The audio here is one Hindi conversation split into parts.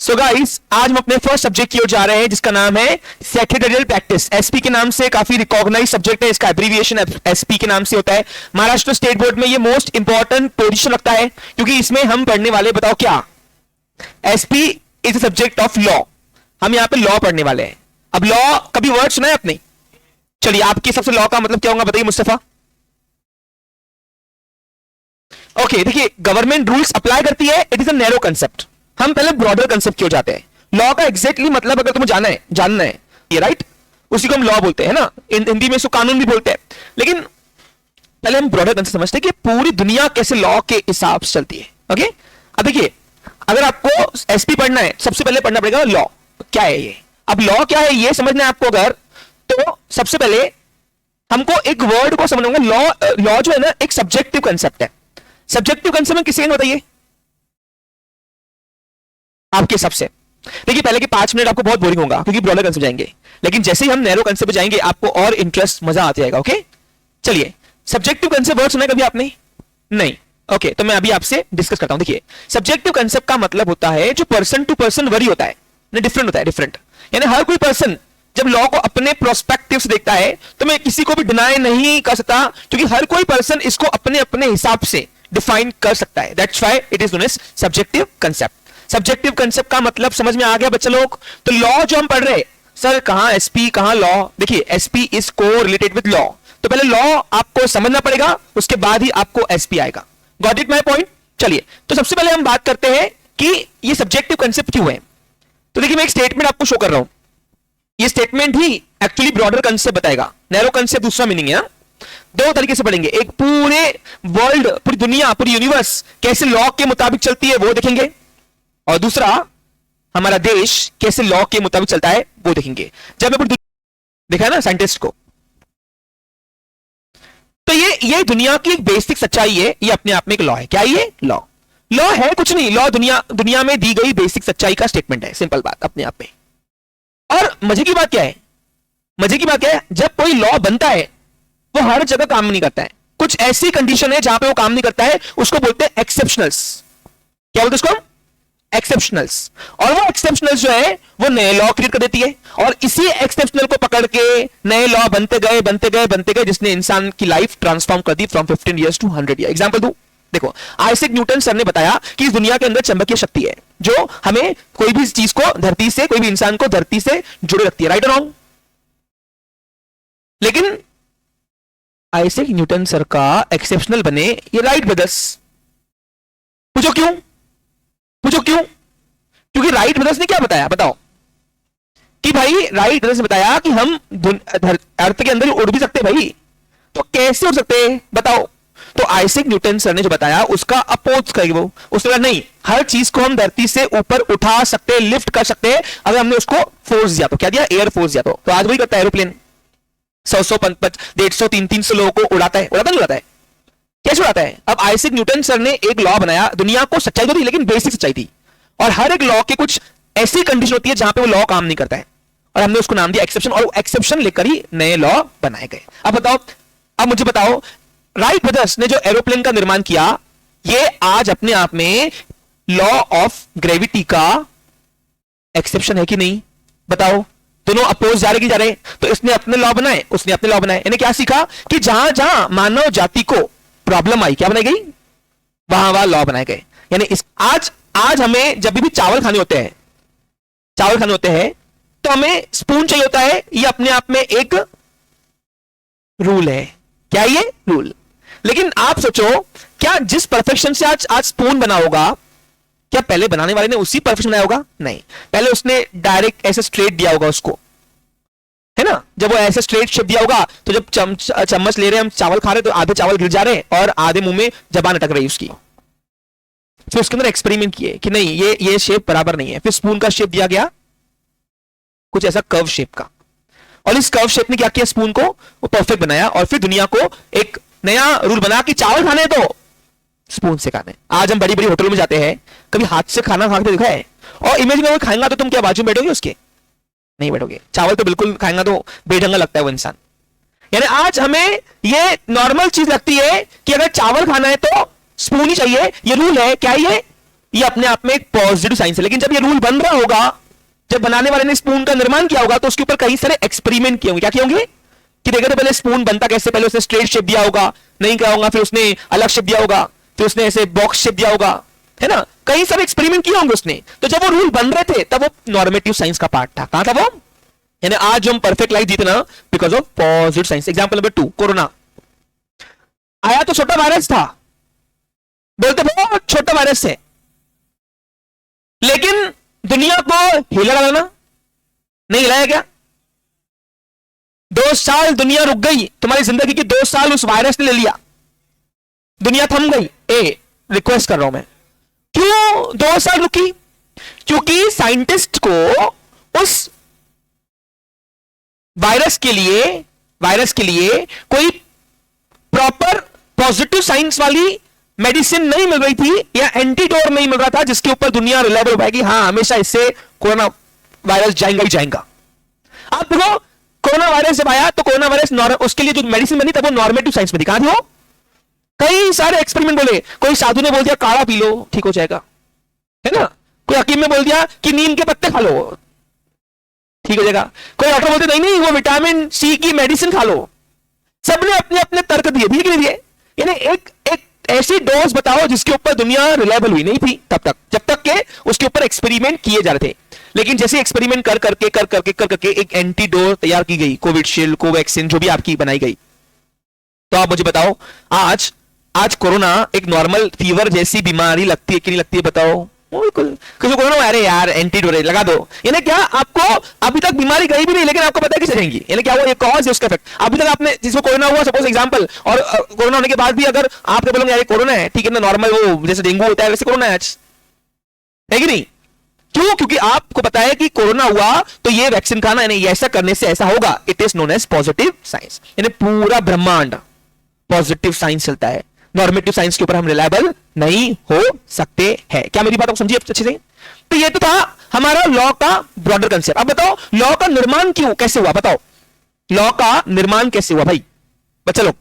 सो गाइस, आज हम अपने फर्स्ट सब्जेक्ट की ओर जा रहे हैं जिसका नाम है सेक्रेटरियल प्रैक्टिस। एसपी के नाम से काफी रिकॉग्नाइज सब्जेक्ट है, इसका एब्रीविएशन एसपी के नाम से होता है। महाराष्ट्र स्टेट बोर्ड में ये मोस्ट इंपॉर्टेंट पोजीशन रखता है क्योंकि इसमें हम पढ़ने वाले, बताओ क्या, SP is a subject of law. हम यहाँ पे लॉ पढ़ने वाले हैं। अब लॉ कभी वर्ड सुना है आपने? चलिए, आपके सबसे लॉ का मतलब क्या होगा बताइए मुस्तफा। ओके, देखिए, गवर्नमेंट रूल्स अप्लाई करती है, it is a narrow concept. हम पहले ब्रॉडर कंसेप्ट की ओर जाते हैं। लॉ का एग्जैक्टली मतलब अगर तुम्हें जानना है ये राइट, उसी को हम लॉ बोलते हैं ना, हिंदी में इसको कानून भी बोलते हैं। लेकिन पहले हम ब्रॉडर कंसेप्ट समझते हैं कि पूरी दुनिया कैसे लॉ के हिसाब से चलती है। ओके, अब देखिए, अगर आपको एसपी पढ़ना है, सबसे पहले पढ़ना पड़ेगा लॉ क्या है ये। अब लॉ क्या है ये समझना है आपको अगर, तो सबसे पहले हमको एक वर्ड को समझना होगा। लॉ जो है ना, एक सब्जेक्टिव कंसेप्ट है। सब्जेक्टिव कंसेप्ट में किसी बताइए आपके हिसाब से। देखिए, पहले के 5 मिनट आपको बहुत बोरिंग होगा क्योंकि ब्रॉडर कंसेप्ट जाएंगे, लेकिन जैसे ही हम नैरो कंसेप्ट पे जाएंगे आपको और इंटरेस्ट, मजा आते जाएगा। ओके, चलिए, सब्जेक्टिव कंसेप्ट वर्ड सुना है कभी आपने? नहीं। ओके, तो मैं अभी आपसे डिस्कस करता हूं। देखिए, सब्जेक्टिव कंसेप्ट का मतलब होता है जो पर्सन टू पर्सन वरी होता है, डिफरेंट होता है, डिफरेंट। यानी हर कोई पर्सन जब लॉ को अपने प्रोस्पेक्टिव से देखता है तो मैं किसी को भी डिनाई नहीं कर सकता क्योंकि हर कोई पर्सन इसको अपने अपने हिसाब से डिफाइन कर सकता है। That's why it is known as subjective concept. Subjective concept का मतलब समझ में आ गया बच्चे लोग? तो लॉ जो हम पढ़ रहे, सर कहां एसपी कहां लॉ? देखिए, एसपी इज को रिलेटेड विद लॉ, तो पहले लॉ आपको समझना पड़ेगा, उसके बाद ही आपको एसपी आएगा। Got it my point? चलिए, तो सबसे पहले हम बात करते हैं कि ये सब्जेक्टिव कंसेप्ट क्यों है। तो देखिए, मैं एक स्टेटमेंट आपको शो कर रहा हूं। ये स्टेटमेंट ही एक्चुअली ब्रॉडर कंसेप्ट बताएगा, नैरो कंसेप्ट दूसरा मीनिंग है। दो तरीके से पढ़ेंगे, एक पूरे वर्ल्ड, पूरी दुनिया, पूरी यूनिवर्स कैसे लॉ के मुताबिक चलती है वो देखेंगे, और दूसरा हमारा देश कैसे लॉ के मुताबिक चलता है वो देखेंगे। जब मैं देखा ना साइंटिस्ट को, तो ये दुनिया की एक बेसिक सच्चाई है, ये अपने आप में एक लॉ है। क्या ये लॉ? लॉ है कुछ नहीं, लॉ दुनिया में दी गई बेसिक सच्चाई का स्टेटमेंट है, सिंपल बात अपने आप में। और मजे की बात क्या है? मजे की बात क्या है, जब कोई लॉ बनता है वो हर जगह काम नहीं करता है। कुछ ऐसी कंडीशन है जहां पे वो काम नहीं करता है, उसको बोलते हैं एक्सेप्शनल्स। क्या बोलते हैं उसको? एक्सेप्शनल्स। और वो एक्सेप्शनल्स जो है वो नए लॉ क्रिएट कर देती है, और इसी एक्सेप्शनल को पकड़ के नए लॉ बनते गए जिसने इंसान की लाइफ ट्रांसफॉर्म कर दी from 15 years to 100 year. Example दूं, देखो, आइजैक न्यूटन सर ने बताया कि इस दुनिया के अंदर चुंबकीय शक्ति है जो हमें कोई भी चीज को धरती से, कोई भी इंसान को धरती से जुड़े रखती है। राइट और रॉन्ग? लेकिन आइजैक न्यूटन सर का एक्सेप्शनल बने ये राइट ब्रदर्स। पूछो क्यों? क्योंकि राइट ब्रदर्स ने क्या बताया बताओ? कि भाई राइट ब्रदर्स ने बताया कि हम अर्थ के अंदर उड़ भी सकते भाई। तो कैसे उड़ सकते बताओ? तो आइजैक न्यूटन सर ने जो बताया उसका अपोज करेंगे वो। उसने कहा नहीं, हर चीज को हम धरती से ऊपर उठा सकते, लिफ्ट कर सकते हैं अगर हमने उसको फोर्स दिया तो। क्या दिया? एयर फोर्स दिया तो आज वही करता है एरोप्लेन। 100 150 300 लोगों को उड़ाता है, नहीं उड़ाता है? कैसे उड़ाता है? अब आइजैक न्यूटन सर ने एक लॉ बनाया, दुनिया को सच्चाई तो थी लेकिन बेसिक सच्चाई थी, और हर एक लॉ के कुछ ऐसी कंडीशन होती है जहां पे वो लॉ काम नहीं करता है, और हमने उसको नाम दिया एक्सेप्शन, और एक्सेप्शन लेकर ही नए लॉ बनाए गए। अब बताओ, अब मुझे बताओ, राइट ब्रदर्स ने जो एरोप्लेन का निर्माण किया, ये आज अपने आप में लॉ ऑफ ग्रेविटी का एक्सेप्शन है कि नहीं? बताओ। दोनों अपोज जा रहे, तो इसने अपने लॉ बनाए, उसने अपने लॉ बनाए। यानी क्या सीखा कि जहां जहां मानव जाति को प्रॉब्लम आई, क्या बनाई गई? वहां लॉ बनाए गए। यानी आज हमें जब भी चावल खाने होते हैं तो हमें स्पून चाहिए होता है, ये अपने आप में एक रूल है। क्या ये रूल? लेकिन आप सोचो, क्या जिस परफेक्शन से आज स्पून बना होगा, क्या पहले बनाने वाले ने उसी परफेक्शन बनाया होगा? नहीं, पहले उसने डायरेक्ट ऐसे स्ट्रेट दिया होगा उसको, है ना? जब वो ऐसे स्ट्रेट शेप दिया होगा तो जब चम्मच ले रहे हैं हम, चावल खा रहे तो आधे चावल गिर जा रहे हैं और आधे मुंह में जबान अटक रही उसकी। फिर उसके अंदर एक्सपेरिमेंट किए कि नहीं, ये शेप बराबर नहीं है। फिर स्पून का शेप दिया गया कुछ ऐसा कर्व शेप का, और इस कर्व शेप ने क्या किया? स्पून को वो परफेक्ट बनाया, और फिर दुनिया को एक नया रूल बना कि चावल खाने तो स्पून से खाने। आज हम बड़ी बड़ी होटलों में जाते हैं, कभी हाथ से खाना खा के देखा है? और इमेजिन अगर खाएंगा तो तुम क्या बाजू में बैठोगे उसके? नहीं बैठोगे। चावल तो बिल्कुल खाएंगा तो बेढंगा लगता है वो इंसान। यानी आज हमें ये नॉर्मल चीज लगती है कि अगर चावल खाना है तो स्पून ही चाहिए, ये रूल है। क्या ये अपने आप में एक पॉजिटिव साइंस है। लेकिन जब ये रूल बन रहा होगा, जब बनाने वाले ने स्पून का निर्माण किया होगा, तो उसके ऊपर कई सारे एक्सपेरिमेंट किए होंगे। क्या किए होंगे कि देखा तो पहले स्पून बनता कैसे, पहले उसने स्ट्रेट शेप दिया होगा, नहीं क्या होगा, फिर उसने अलग शेप दिया होगा, फिर उसने ऐसे बॉक्स शेप दिया होगा, है ना, कई सारे एक्सपेरिमेंट किए होंगे उसने। तो जब वो रूल बन रहे थे तब वो नॉर्मेटिव साइंस का पार्ट था। कहां था वो? यानी आज जो हम परफेक्ट लाइफ जीते ना, because of positive science. Example number 2, corona आया तो छोटा वायरस था, बोलते बहुत छोटा वायरस है, लेकिन दुनिया को हिला डालना, नहीं हिलाया क्या? 2 साल दुनिया रुक गई, तुम्हारी जिंदगी की 2 साल उस वायरस ने ले लिया, दुनिया थम गई। रिक्वेस्ट कर रहा हूं मैं, क्यों 2 साल रुकी? क्योंकि साइंटिस्ट को उस वायरस के लिए कोई प्रॉपर पॉजिटिव साइंस वाली मेडिसिन नहीं मिल रही थी, या एंटीडोट नहीं मिल रहा था जिसके ऊपर दुनिया रिलायबल हो पाएगी, हाँ हमेशा इससे कोरोना वायरस जाएगा ही जाएगा। आप देखो, कोरोना वायरस जब आया तो कोरोना वायरस उसके लिए जो मेडिसिन बनी तब वो नॉर्मेटिव साइंस में दिखा दी हो। कई सारे एक्सपेरिमेंट बोले, कोई साधु ने बोल दिया काढ़ा पी लो ठीक हो जाएगा, है ना, कोई हकीम ने बोल दिया कि नीम के पत्ते खा लो ठीक हो जाएगा, कोई डॉक्टर बोलते नहीं नहीं वो विटामिन सी की मेडिसिन खा लो। सबने अपने अपने तर्क दिए, ठीक नहीं दिए? यानी एक ऐसी डोज बताओ जिसके ऊपर दुनिया रिलायबल हुई नहीं थी तब तक, जब तक के उसके ऊपर एक्सपेरिमेंट किए जा रहे थे। लेकिन जैसे एक्सपेरिमेंट कर करके एक एंटीडोट तैयार की गई, कोविडशील्ड, कोवैक्सीन, जो भी आपकी बनाई गई, तो आप मुझे बताओ आज कोरोना एक नॉर्मल फीवर जैसी बीमारी लगती है कि नहीं लगती है? बताओ। बिल्कुल, किसी को कोरोना अरे यार एंटीडोट लगा दो, यानी क्या आपको अभी तक बीमारी गई भी नहीं, लेकिन आपको पता है कि चलेंगी, यानी क्या वो एक कॉज है उसका इफेक्ट। अभी तक आपने जिसको कोरोना हुआ, सपोज एग्जांपल, और कोरोना होने के बाद भी अगर आपने बोलोगे यार कोरोना है, ठीक है ना, नॉर्मल वो जैसे डेंगू होता है वैसे कोरोना है आज, है कि नहीं? क्यों? क्योंकि आपको पता है कि कोरोना हुआ तो ये वैक्सीन खाना, यानी ऐसा करने से ऐसा होगा। It is known as positive science, यानी पूरा ब्रह्मांड पॉजिटिव साइंस चलता है, नॉर्मेटिव साइंस के ऊपर हम रिलायबल नहीं हो सकते हैं। क्या मेरी बात को समझिए अच्छे से? तो ये तो था हमारा लॉ का ब्रॉडर कंसेप्ट। अब बताओ लॉ का निर्माण क्यों कैसे हुआ? बताओ लॉ का निर्माण कैसे हुआ भाई बच्चा लोग?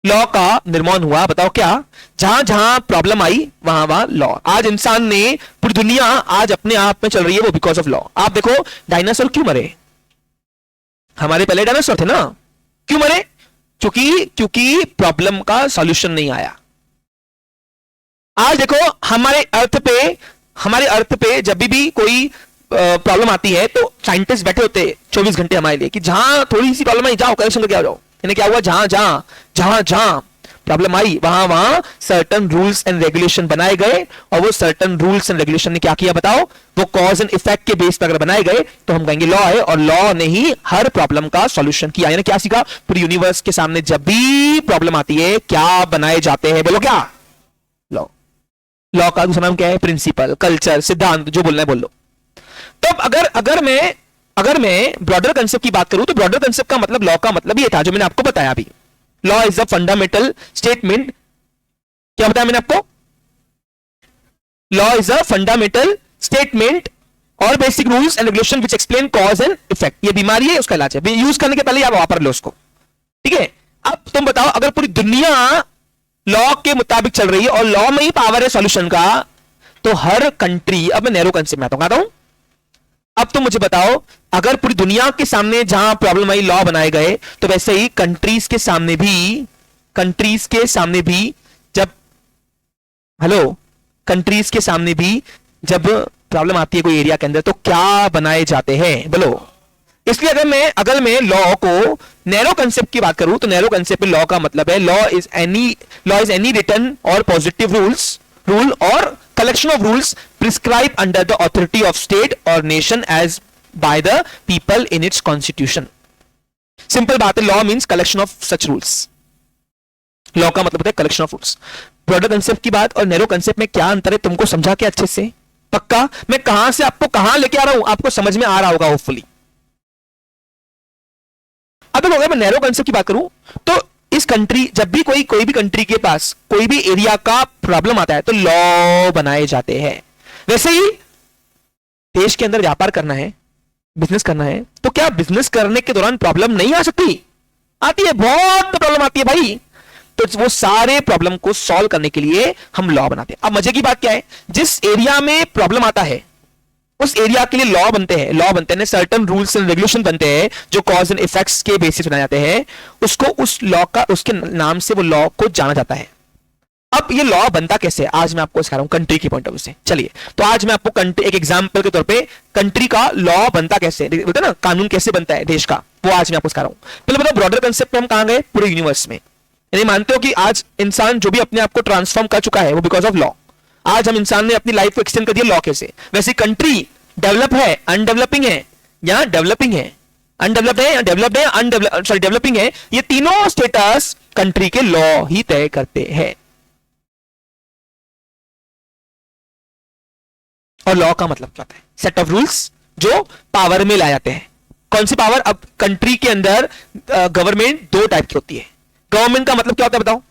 लॉ का निर्माण हुआ, बताओ क्या? जहां जहां प्रॉब्लम आई वहां वहां लॉ। आज इंसान ने, पूरी दुनिया आज अपने आप में चल रही है, वो बिकॉज ऑफ लॉ। आप देखो डायनासोर क्यों मरे? हमारे पहले डायनासोर थे ना, क्यों मरे? क्योंकि प्रॉब्लम का सॉल्यूशन नहीं आया। आज देखो हमारे अर्थ पे जब भी कोई प्रॉब्लम आती है तो साइंटिस्ट बैठे होते हैं 24 घंटे हमारे लिए, कि जहां थोड़ी सी प्रॉब्लम आई जाओ करेक्शन करके आ जाओ। यानी क्या हुआ? जहां प्रॉब्लम आई वहां वहां सर्टन रूल्स एंड रेगुलेशन बनाए गए, और वो सर्टन रूल्स एंड रेगुलेशन ने क्या किया बताओ? वो कॉज एंड इफेक्ट के बेस पर अगर बनाए गए तो हम कहेंगे लॉ है, और लॉ ने ही हर प्रॉब्लम का सॉल्यूशन किया। यानी क्या सीखा? पूरी यूनिवर्स के सामने जब भी प्रॉब्लम आती है क्या बनाए जाते हैं? बोलो क्या? लॉ। लॉ का दूसरा नाम क्या है? प्रिंसिपल, कल्चर, सिद्धांत, जो बोलना है बोल लो। तो अगर मैं ब्रॉडर कंसेप्ट की बात करूं तो ब्रॉडर कंसेप्ट का मतलब, लॉ का मतलब ये था जो मैंने आपको बताया अभी। Law is a fundamental statement. क्या बताया मैंने आपको? Law is a fundamental statement और basic rules and regulation which explain cause and effect. ये बीमारी है, उसका इलाज है, यूज करने के पहले आप वापर लो उसको, ठीक है? अब तुम बताओ अगर पूरी दुनिया लॉ के मुताबिक चल रही है और लॉ में ही पावर है सॉल्यूशन का, तो हर कंट्री, अब मैं नैरो कंसेप्ट में आता हूं, अब तुम मुझे बताओ अगर पूरी दुनिया के सामने जहां प्रॉब्लम आई लॉ बनाए गए, तो वैसे ही कंट्रीज के सामने भी जब प्रॉब्लम आती है कोई एरिया के अंदर तो क्या बनाए जाते हैं? बोलो। इसलिए अगर मैं लॉ को नैरो कंसेप्ट की बात करूं तो नैरो कंसेप्ट में लॉ का मतलब है लॉ इज एनी रिटन और पॉजिटिव रूल और collection of rules prescribed under the authority of state or nation as by the people in its constitution. Simple बात है, law means collection of such rules. Law का मतलब होता है collection of rules. Broader concept की बात और नैरो कंसेप्ट में क्या अंतर है तुमको समझा के अच्छे से? पक्का? मैं कहां से आपको कहां लेके आ रहा हूं आपको समझ में आ रहा होगा होपफुली। अब अगर मैं नैरो कंसेप्ट की बात करूं तो इस कंट्री, जब भी कोई भी कंट्री के पास कोई भी एरिया का प्रॉब्लम आता है तो लॉ बनाए जाते हैं। वैसे ही देश के अंदर व्यापार करना है, बिजनेस करना है, तो क्या बिजनेस करने के दौरान प्रॉब्लम नहीं आ सकती? आती है, बहुत प्रॉब्लम आती है भाई। तो वो सारे प्रॉब्लम को सॉल्व करने के लिए हम लॉ बनाते हैं। अब मजे की बात क्या है, जिस एरिया में प्रॉब्लम आता है उस एरिया के लिए लॉ बनते हैं, सर्टेन रूल्स एंड रेगुलेशन बनते हैं जो कॉज एंड इफेक्ट्स के बेसिस बनाए जाते हैं। उसको उस लॉ का, उसके नाम से वो लॉ को जाना जाता है। अब ये लॉ बनता कैसे है, आज मैं आपको सिखा रहा हूं कंट्री के पॉइंट ऑफ व्यू से। चलिए, तो आज मैं आपको कंट्री, एक एग्जांपल के तौर पे कंट्री का लॉ बनता कैसे, बोलते हैं ना कानून कैसे बनता है देश का, वो आज मैं आपको सिखा रहा हूं। पहले बताओ ब्रॉडर कंसेप्ट में हम कहां गए, पूरे यूनिवर्स में। यानी मानते हो कि आज इंसान जो भी अपने आप को ट्रांसफॉर्म कर चुका है वो बिकॉज ऑफ लॉ। आज हम इंसान ने अपनी लाइफ को एक्सटेंड कर दिया लॉ कैसे। वैसे कंट्री डेवलप है, अनडेवलपिंग है या डेवलपिंग है, अनडेवलप्ड है या डेवलप्ड है, सॉरी डेवलपिंग है, ये तीनों स्टेटस कंट्री के लॉ ही तय करते हैं। और लॉ का मतलब क्या होता है, सेट ऑफ रूल्स जो पावर में लाए जाते हैं। कौन सी पावर, अब कंट्री के अंदर गवर्नमेंट दो टाइप की होती है। गवर्नमेंट का मतलब क्या होता है बताओ,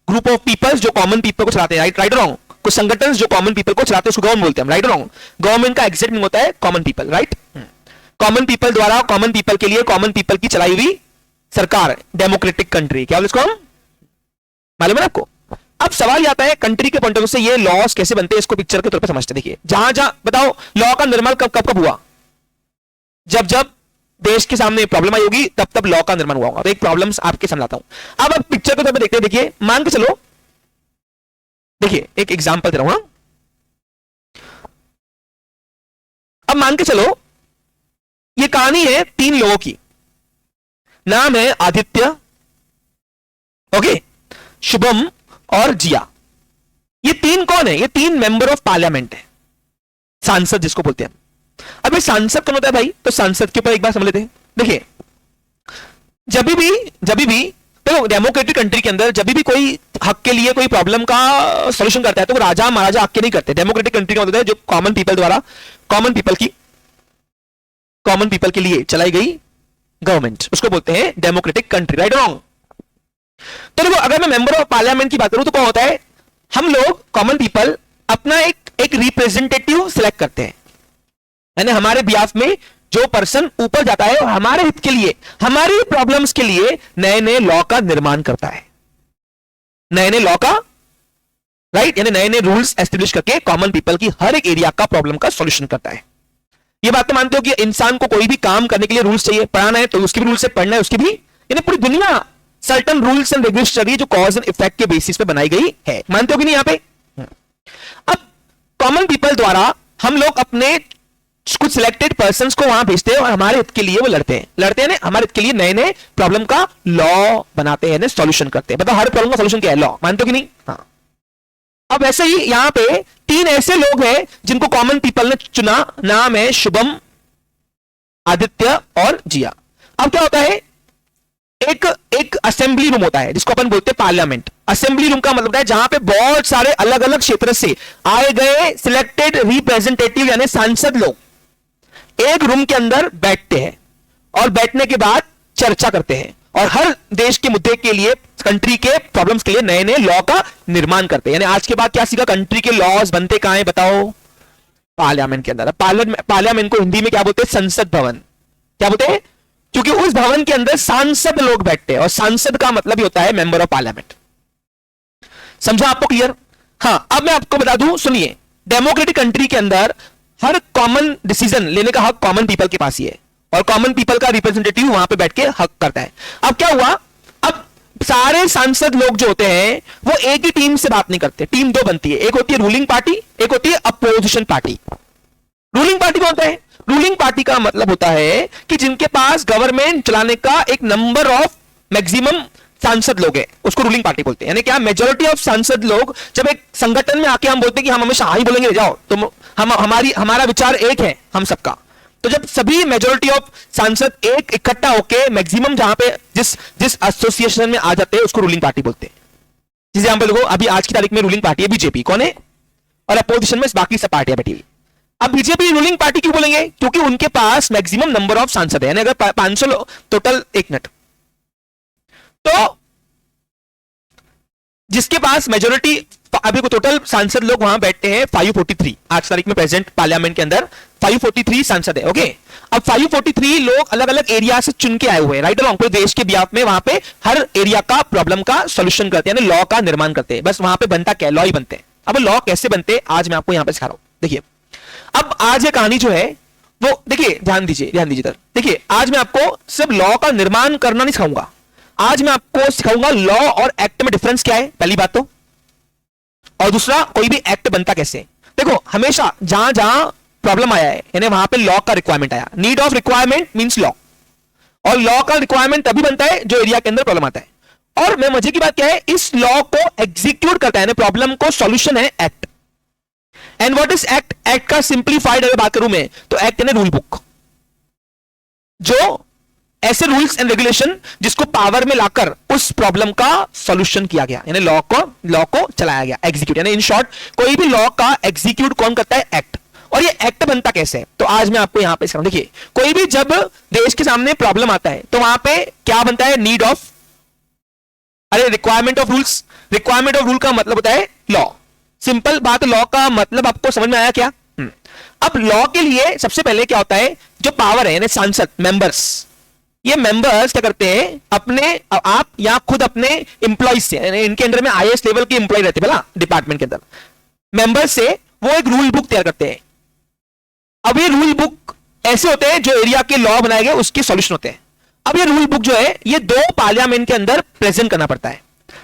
ग्रुप ऑफ पीपल्स जो कॉमन पीपल को चलाते हैं, राइट रॉन्ग, कुछ संगठन जो कॉमन पीपल को चलाते हैं उसको गवर्नमेंट बोलते हैं, राइट रॉन्ग। गवर्नमेंट का एग्जैक्ट मीनिंग होता है common people, right. Common people द्वारा, कॉमन पीपल के लिए, कॉमन पीपल की चलाई हुई सरकार, डेमोक्रेटिक कंट्री, क्या बोलते इसको हम, मालूम है आपको। अब सवाल आता है कंट्री के पॉइंट ऑफ व्यू से ये लॉस कैसे बनते हैं, इसको पिक्चर के तौर पे समझते। देखिए, जहां जहां बताओ लॉ का निर्माण कब कब हुआ, जब जब देश के सामने प्रॉब्लम आई होगी तब तब लॉ का निर्माण हुआ होगा। तो एक प्रॉब्लम्स आपके सामने लाता हूं। अब पिक्चर के तौर पे देखते हैं। देखिए, मान के चलो, देखिए एक एग्जांपल दे रहा हूं। अब मान के चलो ये कहानी है तीन लोगों की, नाम है आदित्य, ओके, शुभम और जिया। ये तीन कौन है, ये तीन मेंबर ऑफ पार्लियामेंट है, सांसद जिसको बोलते हैं। अब ये सांसद कौन होता है भाई, तो सांसद के ऊपर एक बार समझ लेते हैं। देखिए, जब भी तो डेमोक्रेटिक कंट्री के अंदर जब भी कोई हक के लिए कोई प्रॉब्लम का सॉल्यूशन करता है तो वो राजा महाराजा हक के नहीं करते। डेमोक्रेटिक कंट्री का मतलब है जो कॉमन पीपल द्वारा, कॉमन पीपल के लिए चलाई गई गवर्नमेंट, उसको बोलते हैं डेमोक्रेटिक कंट्री, राइट रॉन्ग। तो देखो, अगर मैं मेंबर ऑफ पार्लियामेंट की बात करूं तो क्या होता है, हम लोग कॉमन पीपल अपना एक रिप्रेजेंटेटिव सिलेक्ट करते हैं, यानी हमारे बिहाफ में जो पर्सन ऊपर जाता है और हमारे हित के लिए, हमारी प्रॉब्लम्स के लिए नए नए लॉ का निर्माण करता है, नए नए लॉ का, राइट, यानी नए नए रूल्स एस्टेब्लिश करके कॉमन पीपल की हर एक एरिया का प्रॉब्लम का सॉल्यूशन करता है। ये बात तो मानते हो कि इंसान को कोई भी काम करने के लिए रूल्स चाहिए, पढ़ाना है तो उसके भी रूल्स से, पढ़ना है उसकी भी, यानी पूरी दुनिया सर्टेन रूल्स एंड रेगुलेशन चल रही है जो कॉज एंड इफेक्ट के बेसिस पे बनाई गई है, मानते हो कि नहीं यहां पे। अब कॉमन पीपल द्वारा हम लोग अपने कुछ सिलेक्टेड पर्संस को वहां भेजते हैं और हमारे हित के लिए वो लड़ते हैं ना, हमारे हित के लिए नए नए प्रॉब्लम का लॉ बनाते हैं, सॉल्यूशन करते हैं। मतलब हर प्रॉब्लम का सॉल्यूशन क्या है, लॉ, मानते हो कि नहीं। हाँ, अब ऐसे ही यहां पे तीन ऐसे लोग हैं जिनको कॉमन पीपल ने चुना, नाम है शुभम, आदित्य और जिया। अब क्या होता है, एक असेंबली रूम होता है जिसको अपन बोलते हैं पार्लियामेंट। असेंबली रूम का मतलब है जहां पे बहुत सारे अलग अलग क्षेत्र से आए गए सिलेक्टेड रिप्रेजेंटेटिव यानी सांसद लोग एक रूम के अंदर बैठते हैं और बैठने के बाद चर्चा करते हैं और हर देश के मुद्दे के लिए, कंट्री के प्रॉब्लम्स के लिए नए नए लॉ का निर्माण करते हैं। यानी आज के बाद क्या सीखा, कंट्री के लॉज बनते कहां हैं बताओ, पार्लियामेंट के अंदर। पार्लियामेंट को हिंदी में क्या बोलते हैं, संसद भवन। क्या बोलते हैं, क्योंकि उस भवन के अंदर सांसद लोग बैठते हैं और सांसद का मतलब ही होता है मेंबर ऑफ पार्लियामेंट। समझा आपको, क्लियर। हां, अब मैं आपको बता दूं, सुनिए, डेमोक्रेटिक कंट्री के अंदर हर कॉमन डिसीजन लेने का हक कॉमन पीपल के पास ही है और कॉमन पीपल का रिप्रेजेंटेटिव वहां पे बैठ के हक करता है। अब क्या हुआ, अब सारे सांसद लोग जो होते हैं वो एक ही टीम से बात नहीं करते, टीम दो बनती है, एक होती है रूलिंग पार्टी, एक होती है अपोजिशन पार्टी। रूलिंग पार्टी कौन होता है, रूलिंग पार्टी का मतलब होता है कि जिनके पास गवर्नमेंट चलाने का एक नंबर ऑफ मैक्सिमम सांसद लोग हैं, उसको रूलिंग पार्टी बोलते हैं। यानी क्या, मेजॉरिटी ऑफ सांसद लोग जब एक संगठन में आके हम बोलते हैं कि हम हमेशा हाँ ही बोलेंगे, जाओ तो हमारा विचार एक है हम सबका, तो जब सभी मेजॉरिटी ऑफ सांसद एक इकट्ठा होके मैक्सिमम जहां पे जिस एसोसिएशन में आ जाते हैं उसको रूलिंग पार्टी बोलते हैं। जैसे हम देखो, अभी आज की तारीख में रूलिंग पार्टी है बीजेपी, कौन है, और अपोजिशन में बाकी सब पार्टियां बैठी हुई। अब बीजेपी रूलिंग पार्टी क्यों बोलेंगे, क्योंकि उनके पास मैक्सिमम नंबर ऑफ सांसद है, यानी अगर 500 टोटल, एक मिनट, तो जिसके पास मेजॉरिटी अभी को टोटल सांसद लोग वहां बैठते हैं 543 आज तारीख में प्रेजेंट पार्लियामेंट के अंदर 543 सांसद है। ओके, अब 543 लोग अलग अलग एरिया से चुन के आए हुए हैं, राइट और रॉन्ग, पूरे देश के बिहाफ में वहां पे हर एरिया का प्रॉब्लम का सॉल्यूशन करते हैं, लॉ का निर्माण करते हैं। बस वहां पे बनता क्या, लॉ ही बनते हैं। अब लॉ कैसे बनते हैं आज मैं आपको यहां पे सिखा रहा हूं। देखिए, अब आज ये कहानी जो है वो देखिए, ध्यान दीजिए इधर देखिए, आज मैं आपको सिर्फ लॉ का निर्माण करना नहीं सिखाऊंगा, आज मैं आपको सिखाऊंगा लॉ और एक्ट में डिफरेंस क्या है, पहली बात तो, और दूसरा कोई भी एक्ट बनता कैसे। देखो, हमेशा जहां जहां प्रॉब्लम आया है यानी वहां पे लॉ का रिक्वायरमेंट आया, need of requirement means law, और लॉ का रिक्वायरमेंट तभी बनता है जो एरिया के अंदर प्रॉब्लम आता है। और मैं मजे की बात क्या है, इस लॉ को एग्जीक्यूट करता है, प्रॉब्लम को सॉल्यूशन है act. And what is act? Act का सिंप्लीफाइड अगर बात करूं मैं तो एक्ट यानी रूल बुक, जो ऐसे रूल्स एंड रेगुलेशन जिसको पावर में लाकर उस प्रॉब्लम का सॉल्यूशन किया गया, यानी लॉ को चलाया गया, एग्जीक्यूट, यानी इन शॉर्ट कोई भी लॉ का एग्जीक्यूट कौन करता है? एक्ट। और ये एक्ट बनता कैसे है तो आज मैं आपको यहां पे सिखाऊंगा। देखिए, कोई भी जब देश के सामने प्रॉब्लम आता है तो वहां पे क्या बनता है? नीड ऑफ, अरे requirement of rules. Requirement of rule का मतलब होता है लॉ। सिंपल बात, लॉ का मतलब आपको समझ में आया क्या? अब लॉ के लिए सबसे पहले क्या होता है, जो पावर है यानी सांसद, मेंबर्स, ये मेंबर्स क्या करते हैं, अपने आप या खुद अपने इंप्लॉइज से, इनके अंदर में आईएएस लेवल के इंप्लॉय रहते हैं डिपार्टमेंट के अंदर, मेंबर्स से वो एक रूल बुक तैयार करते हैं। अब ये रूल बुक ऐसे होते हैं जो एरिया के लॉ बनाए गए उसके सॉल्यूशन होते हैं। अब ये रूल बुक जो है ये दो पार्लियामेंट के अंदर प्रेजेंट करना पड़ता है।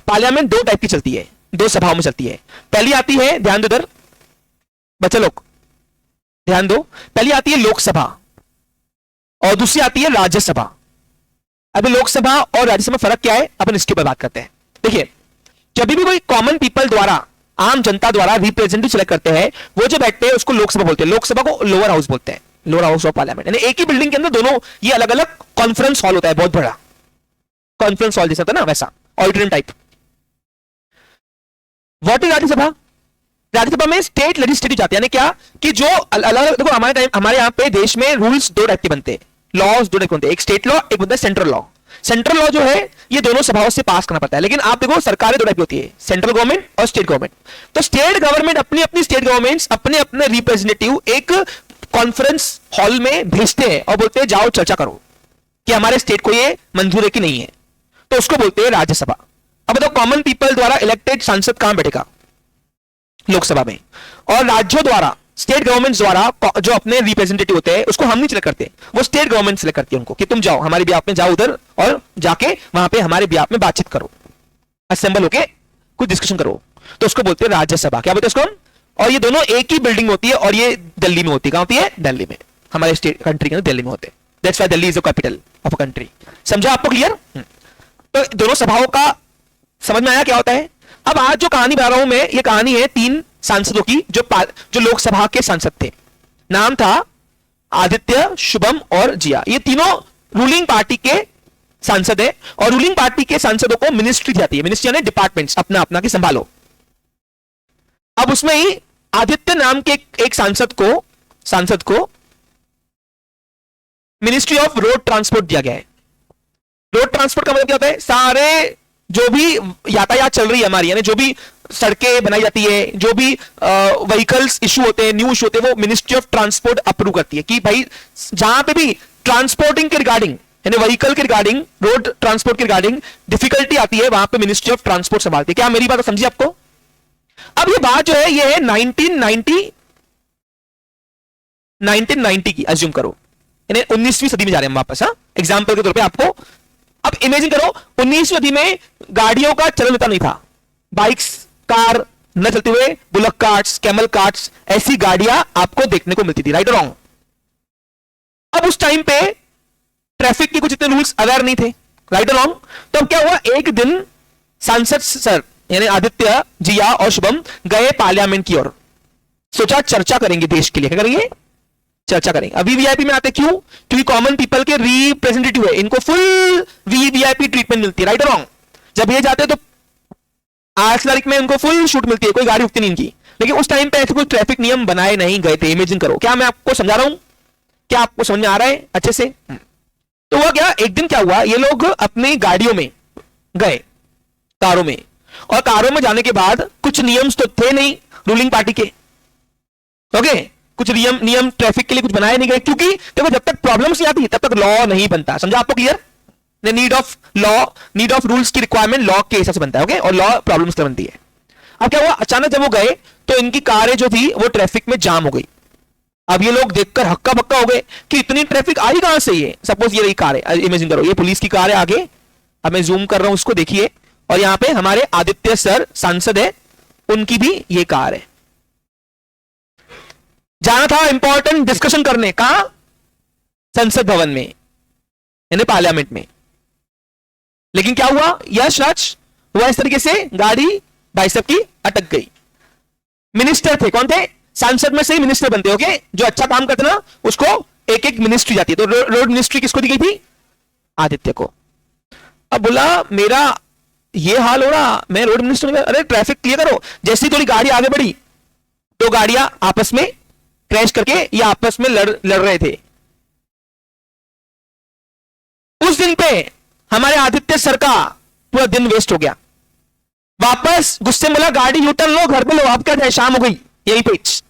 पार्लियामेंट दो टाइप की चलती है, दो सभाओं में चलती है। पहली आती है, ध्यान दो इधर बच्चे लोग, ध्यान दो, पहली आती है लोकसभा और दूसरी आती है राज्यसभा। अभी लोकसभा और राज्यसभा में फर्क क्या है अपन इसके ऊपर बात करते हैं। देखिए, जब भी कोई कॉमन पीपल द्वारा, आम जनता द्वारा रिप्रेजेंटेटिव सिलेक्ट करते हैं, वो जो बैठते हैं उसको लोकसभा बोलते हैं। लोकसभा को लोअर हाउस बोलते हैं, लोअर हाउस ऑफ पार्लियामेंट, यानी एक ही बिल्डिंग के अंदर दोनों ये अलग अलग कॉन्फ्रेंस हॉल होता है, बहुत बड़ा कॉन्फ्रेंस हॉल जैसा था ना वैसा, auditorium type. What is Rajya Sabha? Rajya Sabha में स्टेट लेजिस्लेटिव जाते हैं, यानी क्या कि जो अलग, देखो हमारे यहाँ पे देश में रूल्स दो टाइप के बनते हैं, लॉज दो टाइप बनते हैं, एक स्टेट लॉ, एक बनता है सेंट्रल लॉ। सेंट्रल लॉ जो है ये दोनों सभाओं से पास करना पड़ता है, लेकिन आप देखो सरकारें दो टाइप की होती है, सेंट्रल गवर्नमेंट और स्टेट गवर्नमेंट। तो स्टेट गवर्नमेंट अपनी अपनी स्टेट गवर्नमेंट्स अपने अपने रिप्रेजेंटेटिव एक कॉन्फ्रेंस हॉल में भेजते हैं और बोलते हैं जाओ चर्चा करो कि हमारे स्टेट को ये मंजूर है कि नहीं है, तो उसको बोलते हैं राज्यसभा। अब बताओ, कॉमन पीपल द्वारा इलेक्टेड सांसद कहां बैठेगा? लोकसभा में। और राज्यों द्वारा, स्टेट गवर्नमेंट द्वारा जो अपने रिप्रेजेंटेटिव होते हैं उसको हम नहीं सिलेक्ट करते, वो स्टेट गवर्नमेंट सिलेक्ट करती है उनको कि तुम जाओ हमारे बिहाफ में, जाओ उधर और जाके वहां पे हमारे बिहाफ में बातचीत करो, असेंबल होके कुछ डिस्कशन करो, तो उसको बोलते हैं राज्यसभा। क्या बोलते हैं उसको? और ये दोनों एक ही बिल्डिंग होती है और ये दिल्ली में होती है। कहां होती है? दिल्ली में, हमारे स्टेट कंट्री के अंदर दिल्ली में होते हैं। That's why Delhi is the capital of a country. समझा आपको क्लियर? तो दोनों सभाओं का समझ में आया क्या होता है? अब आज जो कहानी बता रहा हूं मैं, ये कहानी है तीन सांसदों की जो लोकसभा के सांसद थे। नाम था आदित्य, शुभम और जिया। ये तीनों रूलिंग पार्टी के सांसद है और रूलिंग पार्टी के सांसदों को मिनिस्ट्री जाती है, मिनिस्ट्री यानी डिपार्टमेंट्स अपना अपना के संभालो। अब उसमें ही आदित्य नाम के एक सांसद को मिनिस्ट्री ऑफ रोड ट्रांसपोर्ट दिया गया है। रोड ट्रांसपोर्ट का मतलब क्या होता है? सारे जो भी यातायात चल रही है हमारी, यानी जो भी सड़कें बनाई जाती है, जो भी व्हीकल्स इशू होते हैं, न्यू इशू होते हैं, वो मिनिस्ट्री ऑफ ट्रांसपोर्ट अप्रूव करती है कि भाई जहां पे भी ट्रांसपोर्टिंग के रिगार्डिंग, यानी व्हीकल के रिगार्डिंग, रोड ट्रांसपोर्ट के रिगार्डिंग डिफिकल्टी आती है, वहां पे मिनिस्ट्री ऑफ ट्रांसपोर्ट संभालती है। क्या मेरी बात समझी आपको? अब ये बात जो है ये है 1990 की, अज्यूम करो, यानी 19वीं सदी में जा रहे हैं हम वापस। एग्जाम्पल के तौर पर आपको अब इमेजिन करो, 19वीं सदी में गाड़ियों का चलन इतना नहीं था, बाइक्स, कार न चलते हुए बुलक कार्ट्स, कैमल कार्ट्स, ऐसी गाड़ियां आपको देखने को मिलती थी, राइट और रॉन्ग? अब उस टाइम पे ट्रैफिक के कुछ इतने रूल्स अवेयर नहीं थे, राइट और रॉन्ग? तो अब क्या हुआ, एक दिन सांसद सर यानी आदित्य, जिया और शुभम गए पार्लियामेंट की ओर, सोचा चर्चा करेंगे देश के लिए। क्या करेंगे? चर्चा करेंगे। अभी वीआईपी में आते क्यों? क्योंकि कॉमन पीपल के रिप्रेजेंटेटिव है, इनको फुल वीवीआईपी ट्रीटमेंट मिलती है, राइट और रॉन्ग? जब ये जाते तो आज तारीख में उनको फुल छूट मिलती है, कोई गाड़ी रुकती नहीं इनकी। लेकिन उस टाइम पे ऐसे कोई ट्रैफिक नियम बनाए नहीं गए थे। इमेजिन करो, क्या मैं आपको समझा रहा हूं? क्या आपको समझ में आ रहा है अच्छे से? तो हुआ क्या, एक दिन क्या हुआ, ये लोग अपनी गाड़ियों में गए, कारों में, और कारों में जाने के बाद कुछ नियम तो थे नहीं रूलिंग पार्टी के, ओके कुछ नियम ट्रैफिक के लिए कुछ बनाए नहीं गए, क्योंकि देखो जब तक प्रॉब्लम्स नहीं आती तब तक लॉ नहीं बनता। समझा आपको clear? Need of law, need of rules की रिक्वायरमेंट लॉ के हिसाब से बनता है, ओके और लॉ प्रॉब्लम्स से बनती है। अब क्या हुआ, अचानक जब वो गए तो इनकी कारें जो थी वो ट्रैफिक में जाम हो गई। अब ये लोग देखकर हक्का बक्का हो गए कि इतनी ट्रैफिक आई कहां से? ये सपोज ये रही कार है, इमेजिन करो ये पुलिस की कार है आगे, अब मैं जूम कर रहा हूं उसको, देखिए, और यहां पे हमारे आदित्य सर सांसद है, उनकी भी ये कार है। जाना था इंपॉर्टेंट डिस्कशन करने, कहां? संसद भवन में, यानी पार्लियामेंट में। लेकिन क्या हुआ, यश राज हुआ इस तरीके से गाड़ी भाई साहब की अटक गई। मिनिस्टर थे, कौन थे? सांसद में से ही मिनिस्टर बनते, ओके जो अच्छा काम करते ना उसको एक एक मिनिस्ट्री जाती है। तो रोड मिनिस्ट्री किसको दी गई थी? आदित्य को। अब बोला मेरा ये हाल हो रहा, मैं रोड मिनिस्टर, अरे ट्रैफिक क्लियर करो। जैसी थोड़ी गाड़ी आगे बढ़ी, दो गाड़ियां आपस में क्रैश करके ये आपस में लड़ रहे थे। उस दिन पे हमारे आदित्य सर का पूरा दिन वेस्ट हो गया। वापस गुस्से में बोला गाड़ी यूटर्न लो, घर पे लो, आप क्या जाए, शाम हो गई, यही पेच।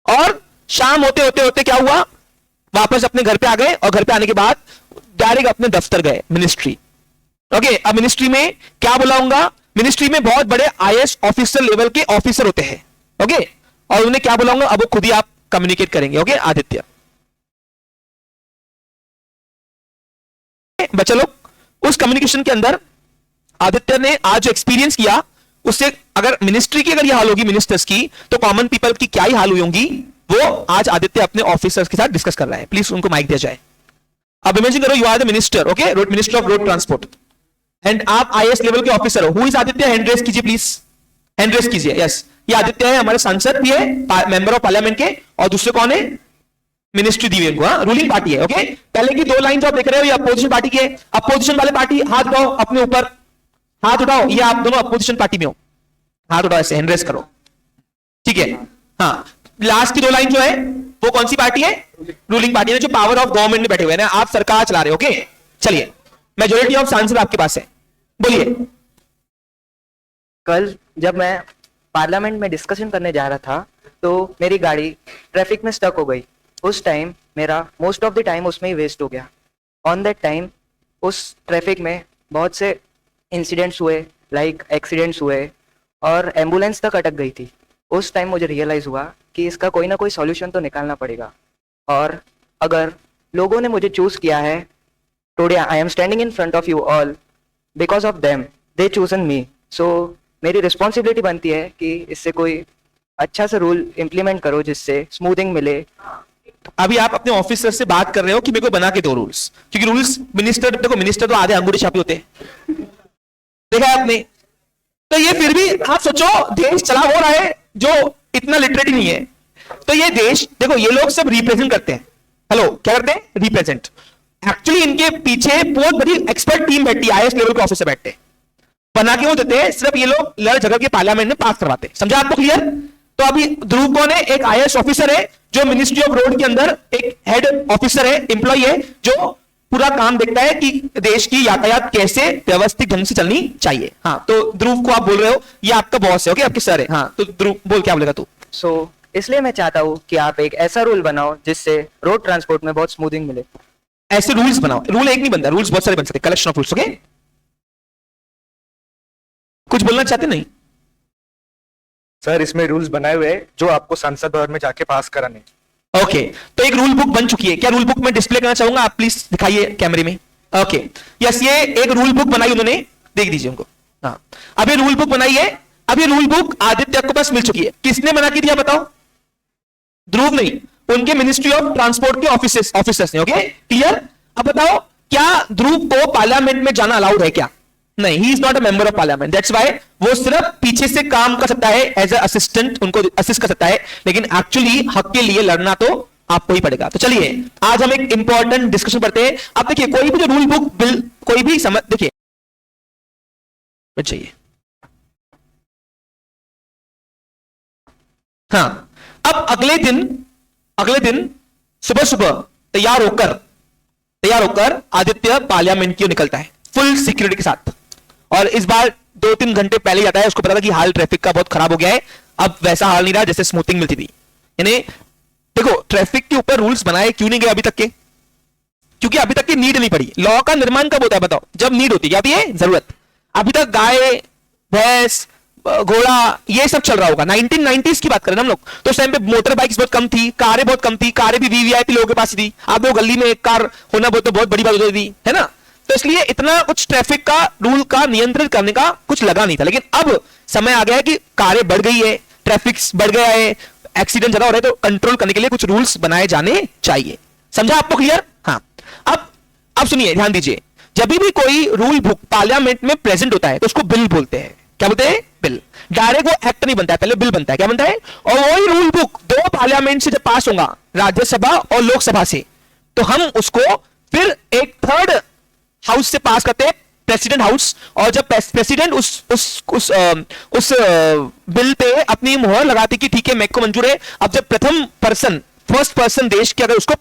और शाम होते होते होते क्या हुआ, वापस अपने घर पे आ गए, और घर पे आने के बाद डायरेक्ट अपने दफ्तर गए, मिनिस्ट्री। ओके अब मिनिस्ट्री में क्या बुलाऊंगा, मिनिस्ट्री में बहुत बड़े आईएएस ऑफिसर लेवल के ऑफिसर होते हैं, ओके और उन्हें क्या बुलाऊंगा अब वो खुद ही आप कम्युनिकेट करेंगे, ओके आदित्य। बच्चे लोग उस कम्युनिकेशन के अंदर आदित्य ने आज जो एक्सपीरियंस किया उससे, अगर मिनिस्ट्री की अगर ये हाल होगी मिनिस्टर्स की, तो कॉमन पीपल की क्या ही हाल हुई होंगी, वो आज आदित्य अपने ऑफिसर्स के साथ डिस्कस कर रहा है। प्लीज उनको माइक दिया जाए। अब इमेजिन करो you are the minister, okay minister of road transport, and आप आईएएस लेवल के ऑफिसर हो। Who is Aditya? Hand raise कीजिए प्लीज, हैंड रेस कीजिए। यस ये आदित्य है, हमारे सांसद भी है, मेंबर ऑफ पार्लियामेंट के, और दूसरे कौन है? मिनिस्ट्री दी हुई इनको, रूलिंग पार्टी है, ओके पहले की दो लाइन जो आप देख रहे हो ये अपोजिशन पार्टी के। अपोजिशन वाले पार्टी हाथ उठाओ अपने ऊपर, हाथ उठाओ, ये आप दोनों अपोजिशन पार्टी में हो, हाथ उठाओ ऐसे, हैंड रेस करो, ठीक है। हाँ लास्ट की दो लाइन जो है वो कौन सी पार्टी है? रूलिंग पार्टी है, जो पावर ऑफ गवर्नमेंट में बैठे हुए हैं, आप सरकार चला रहे हो, ओके चलिए मेजोरिटी ऑफ सांसद आपके पास है, बोलिए। कल जब मैं पार्लियामेंट में डिस्कशन करने जा रहा था तो मेरी गाड़ी ट्रैफिक में स्टक हो गई। उस टाइम मेरा मोस्ट ऑफ द टाइम उसमें ही वेस्ट हो गया। ऑन दैट टाइम उस ट्रैफिक में बहुत से इंसिडेंट्स हुए, लाइक एक्सीडेंट्स हुए, और एम्बुलेंस तक अटक गई थी। उस टाइम मुझे रियलाइज़ हुआ कि इसका कोई ना कोई सॉल्यूशन तो निकालना पड़ेगा, और अगर लोगों ने मुझे चूज़ किया है, today I am standing in front of you all because of them, they chosen me. So मेरी रिस्पॉन्सिबिलिटी बनती है कि इससे कोई अच्छा सा रूल इम्प्लीमेंट करो जिससे स्मूथिंग मिले। अभी आप अपने ऑफिसर से बात कर रहे हो कि मेरे को बना के दो रूल्स, क्योंकि रूल्स मिनिस्टर, देखो मिनिस्टर तो आधे अंगूठे छापे होते हैं, देखा है आपने। तो ये फिर भी आप सोचो देश चला हो रहा है जो इतना लिटरेट नहीं है। तो ये देश देखो, ये लोग सब रिप्रेजेंट करते हैं, हेलो क्या करते हैं? रिप्रेजेंट। एक्चुअली इनके पीछे बहुत बड़ी एक्सपर्ट टीम बैठती है, आईएएस लेवल के ऑफिसर बैठते हैं, बना के वो देते हैं, सिर्फ ये लोग लड़ झगड़ के पार्लियामेंट में पास करवाते हैं। समझा आपको क्लियर? तो अभी ध्रुव कौन है? एक आईएएस ऑफिसर है जो मिनिस्ट्री ऑफ रोड के अंदर एक हेड ऑफिसर है, एम्प्लॉय है, जो पूरा काम देखता है कि देश की यातायात कैसे व्यवस्थित ढंग से चलनी चाहिए। हाँ तो ध्रुव को आप बोल रहे हो, ये आपका बॉस है, ओके आपके सर है। हाँ तो ध्रुव बोल, क्या बोलेगा तू? सो इसलिए मैं चाहता हूँ कि आप एक ऐसा रूल बनाओ जिससे रोड ट्रांसपोर्ट में बहुत स्मूथिंग मिले। ऐसे रूल्स बनाओ, रूल एक नहीं बनता, रूल्स बहुत सारे बन सकते, कलेक्शन ऑफ रूल्स, ओके। कुछ बोलना चाहते? नहीं सर इसमें रूल्स बनाए हुए हैं जो आपको संसद भवन में जाके पास कराने। ओके तो एक रूल बुक बन चुकी है, क्या रूल बुक में डिस्प्ले करना चाहूंगा, आप प्लीज दिखाइए कैमरे में। ओके यस ये एक रूल बुक बनाई उन्होंने, देख दीजिए उनको। हाँ अब ये रूल बुक बनाई है, अब ये रूल बुक आदित्य को पास मिल चुकी है। किसने बना के दिया बताओ? ध्रुव नहीं, उनके मिनिस्ट्री ऑफ ट्रांसपोर्ट के ऑफिसर्स ने, ओके क्लियर। अब बताओ क्या ध्रुव को पार्लियामेंट में जाना अलाउड है क्या? नहीं, he is not a member of parliament, that's why वो सिर्फ पीछे से काम कर सकता है, एज अ असिस्टेंट उनको असिस्ट कर सकता है, लेकिन एक्चुअली हक के लिए लड़ना तो आपको ही पड़ेगा। तो चलिए आज हम एक इंपॉर्टेंट डिस्कशन करते हैं। अब देखिए कोई भी जो रूल बुक बिल कोई भी समझ, देखिए चाहिए। हाँ अब अगले दिन सुबह सुबह तैयार होकर आदित्य पार्लियामेंट की ओर निकलता है फुल सिक्योरिटी के साथ, और इस बार 2-3 घंटे पहले ही आता है, उसको पता था कि हाल ट्रैफिक का बहुत खराब हो गया है, अब वैसा हाल नहीं रहा जैसे स्मूथिंग मिलती थी। यानी देखो ट्रैफिक के ऊपर रूल्स बनाए क्यों नहीं गए अभी तक के? क्योंकि अभी तक की नीड नहीं पड़ी। लॉ का निर्माण कब होता है बताओ? जब नीड होती है। क्या होती है? जरूरत। अभी तक गाय, भैंस, घोड़ा ये सब चल रहा होगा। 1990s की बात करें ना हम लोग, तो उस टाइम पे मोटर बाइक्स बहुत कम थी, कारें बहुत कम थी, कारें भी वीवीआईपी लोगों के पास ही थी। आप लोग गली में एक कार होना बहुत बड़ी बात होती थी, है ना? तो इसलिए इतना कुछ ट्रैफिक का रूल का नियंत्रित करने का कुछ लगा नहीं था। लेकिन अब समय आ गया है कि कारें बढ़ गई है, ट्रैफिक बढ़ गया है, एक्सीडेंट ज्यादा हो रहा है, तो कंट्रोल करने के लिए कुछ रूल्स बनाए जाने चाहिए। समझा आपको? क्लियर? हाँ। अब सुनिए, ध्यान दीजिए। जब भी कोई रूल बुक पार्लियामेंट में प्रेजेंट होता है तो उसको बिल बोलते हैं। क्या बोलते हैं? बिल। डायरेक्ट वो एक्ट नहीं बनता है, पहले बिल बनता है। क्या बनता है? और वही रूल बुक दो पार्लियामेंट से जब पास होगा, राज्यसभा और लोकसभा से, तो हम उसको फिर एक थर्ड हाउस से पास करते हैं, प्रेसिडेंट हाउस। और जब प्रेसिडेंट उस बिल पे अपनी मुहर लगाती कि ठीक है मेरे को मंजूर है, अब जब फर्स्ट पर्सन देश के अगर उसको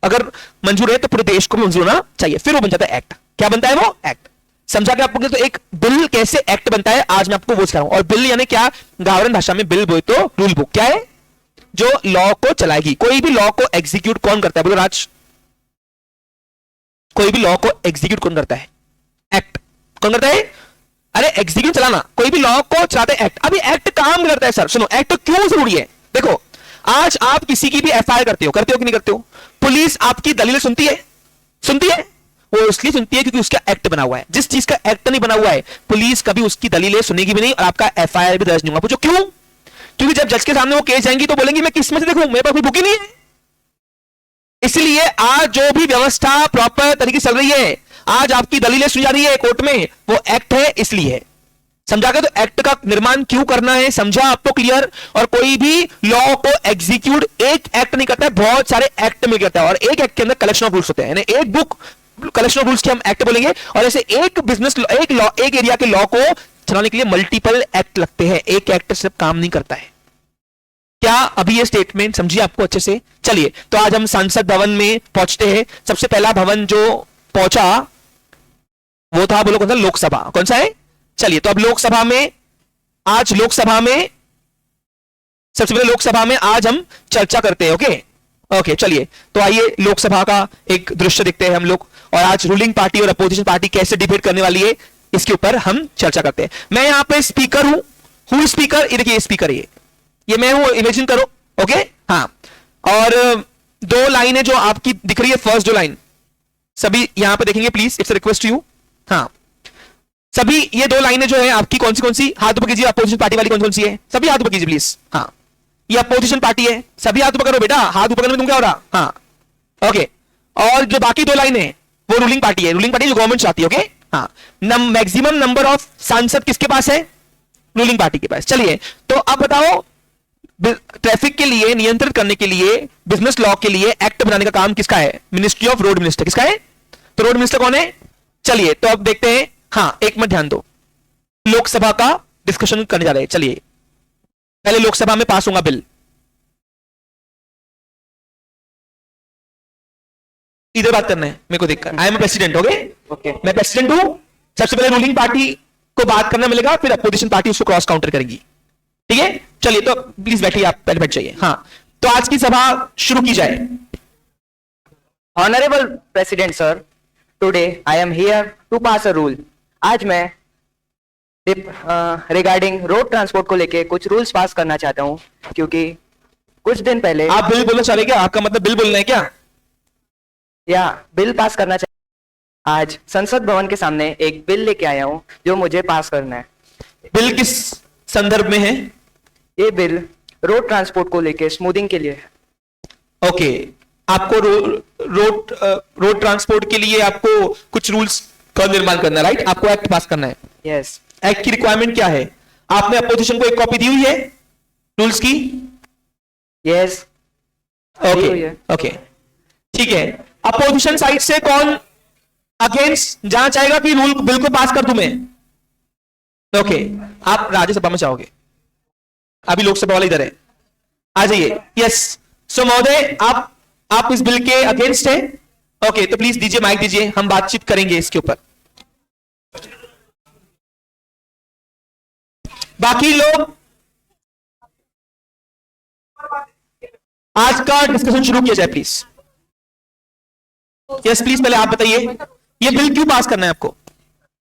अगर मंजूर है तो पूरे देश को मंजूर होना चाहिए, फिर वो बन जाता है एक्ट। क्या बनता है वो? एक्ट। समझा क्या आपको? तो एक बिल कैसे एक्ट बनता है आज मैं आपको वो सिखा रहा हूं। और बिल यानी क्या? गावरन भाषा में बिल बोले तो रूल बुक। क्या है? जो लॉ को चलाएगी। कोई भी लॉ को एग्जीक्यूट कौन करता है? बोलो राज। कोई भी लॉ को एग्जीक्यूट कौन करता है? एक्ट। कौन करता है? अरे एग्जीक्यूट चलाना, कोई भी लॉ को चलाते एक्ट। अभी एक्ट काम करता है सर। सुनो, एक्ट क्यों जरूरी है? देखो, आज आप किसी की भी एफआईआर करते हो कि नहीं करते हो? पुलिस आपकी दलीलें सुनती है? सुनती है। वो इसलिए सुनती है क्योंकि उसका एक्ट बना हुआ है। जिस चीज का एक्ट नहीं बना हुआ है, पुलिस कभी उसकी दलीलें सुनेगी भी नहीं और आपका एफआईआर भी दर्ज नहीं होगा। पूछो क्यों? क्योंकि जब जज के सामने वो केस जाएंगी तो बोलेंगी मैं किस में से देखूं, मेरे पास कोई बुक ही नहीं है। इसलिए आज जो भी व्यवस्था प्रॉपर तरीके से चल रही है, आज आपकी दलीलें सुनी जा रही है कोर्ट में, वो एक्ट है इसलिए। समझा गया? तो एक्ट का निर्माण क्यों करना है, समझा आपको? क्लियर? और कोई भी लॉ को एग्जीक्यूट एक एक्ट नहीं करता है, बहुत सारे एक्ट में करता है। और एक एक्ट के अंदर कलेक्शन ऑफ रूल्स होते हैं, यानी एक बुक कलेक्शन ऑफ रूल्स के हम एक्ट बोलेंगे। और ऐसे एक बिजनेस एक लॉ, एक एरिया के लॉ को चलाने के लिए मल्टीपल एक्ट लगते हैं। एक एक्ट सिर्फ काम नहीं करता है। क्या अभी ये स्टेटमेंट समझिए आपको अच्छे से? चलिए, तो आज हम संसद भवन में पहुंचते हैं। सबसे पहला भवन जो पहुंचा वो था, बोलो कौन सा? लोकसभा। कौन सा है? चलिए, तो अब लोकसभा में सबसे पहले लोकसभा में आज हम चर्चा करते हैं। ओके, चलिए, तो आइए लोकसभा का एक दृश्य देखते हैं हम लोग, और आज रूलिंग पार्टी और अपोजिशन पार्टी कैसे डिबेट करने वाली है इसके ऊपर हम चर्चा करते हैं। मैं यहां पे स्पीकर हूं स्पीकर, ये देखिए स्पीकर, ये मैं हूं, इमेजिन करो। ओके, हाँ। और दो लाइनें जो आपकी दिख रही है, फर्स्ट जो लाइन सभी यहां पे देखेंगे please, it's request to you. हाँ, सभी ये दो लाइनें जो है आपकी कौन सी हाथ ऊपर कीजिए। अपोजिशन पार्टी वाली कौन सी है? सभी हाथ ऊपर कीजिए प्लीज। हाँ, ये अपोजिशन पार्टी है, सभी हाथ ऊपर करो बेटा। हाथ ऊपर करने में तुम क्या हो रहा? हाँ, ओके। और जो बाकी दो लाइन है वो रूलिंग पार्टी है। रूलिंग पार्टी जो गवर्नमेंट चाहती है। ओके, हाँ। मैक्सिमम नंबर ऑफ सांसद किसके पास है? रूलिंग पार्टी के पास। चलिए, तो अब बताओ, ट्रैफिक के लिए नियंत्रित करने के लिए, बिजनेस लॉ के लिए एक्ट बनाने का काम किसका है? Ministry of road minister. किसका है? तो रोड मिनिस्टर कौन है? चलिए, तो अब देखते हैं। हाँ, एक मिनट ध्यान दो, लोकसभा का डिस्कशन करने जा रहे हैं। चलिए, पहले लोकसभा में पास होगा बिल। इधर बात करना है मेरे को देखकर। I am president. ओके, मैं प्रेसिडेंट हूं। सबसे पहले रूलिंग पार्टी को बात करना मिलेगा, फिर अपोजिशन पार्टी उसको क्रॉस काउंटर करेगी। ठीक है, चलिए, तो प्लीज बैठिए, आप पहले बैठ जाइए। हाँ, तो आज की सभा शुरू की जाए। Honorable President sir, today I am here to pass a rule. आज मैं रिगार्डिंग रोड ट्रांसपोर्ट को लेके कुछ रूल्स पास करना चाहता हूँ, क्योंकि कुछ दिन पहले आप बिल बोलना चाह रहे क्या? आपका मतलब बिल बोलना है क्या? या बिल पास करना चाहता हूँ। आज संसद भवन के सामने एक बिल लेके आया हूँ जो मुझे पास करना है। बिल किस संदर्भ में है? ये बिल रोड ट्रांसपोर्ट को लेके स्मूथिंग के लिए है। ओके, आपको रोड ट्रांसपोर्ट के लिए आपको कुछ रूल्स का निर्माण करना है, राइट? आपको एक्ट पास करना है। यस। एक्ट की रिक्वायरमेंट क्या है? आपने अपोजिशन को एक कॉपी दी हुई है रूल्स की? यस। ओके, ठीक है। अपोजिशन साइड से कौन अगेंस्ट जाना चाहेगा कि रूल बिल को पास कर दूं मैं? ओके, आप राज्यसभा में चाहोगे, अभी लोकसभा वाला इधर है, आ जाइए। यस, सो महोदय, आप इस बिल के अगेंस्ट हैं? ओके, तो प्लीज दीजिए, माइक दीजिए, हम बातचीत करेंगे इसके ऊपर। बाकी लोग आज का डिस्कशन शुरू किया जाए प्लीज। यस प्लीज, पहले आप बताइए ये बिल क्यों पास करना है आपको?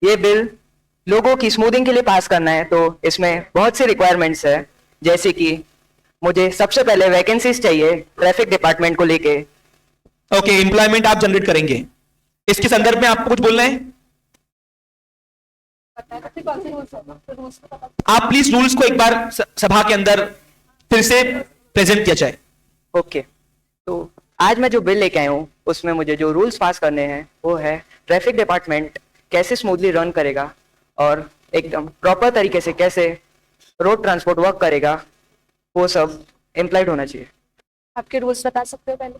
ये बिल लोगों की स्मूथिंग के लिए पास करना है, तो इसमें बहुत सी रिक्वायरमेंट्स है, जैसे कि मुझे सबसे पहले वैकेंसीज चाहिए ट्रैफिक डिपार्टमेंट को लेके। ओके, एम्प्लॉयमेंट आप जनरेट करेंगे। इसके संदर्भ में आपको कुछ बोलना है? आप प्लीज रूल्स को एक बार सभा के अंदर फिर से प्रेजेंट किया जाए। ओके, तो आज मैं जो बिल लेके आया हूँ उसमें मुझे जो रूल्स पास करने हैं वो है ट्रैफिक डिपार्टमेंट कैसे स्मूथली रन करेगा और एकदम प्रॉपर तरीके से कैसे रोड ट्रांसपोर्ट वर्क करेगा, वो सब इम्प्लाइड होना चाहिए। आपके रूल्स बता सकते हो पहले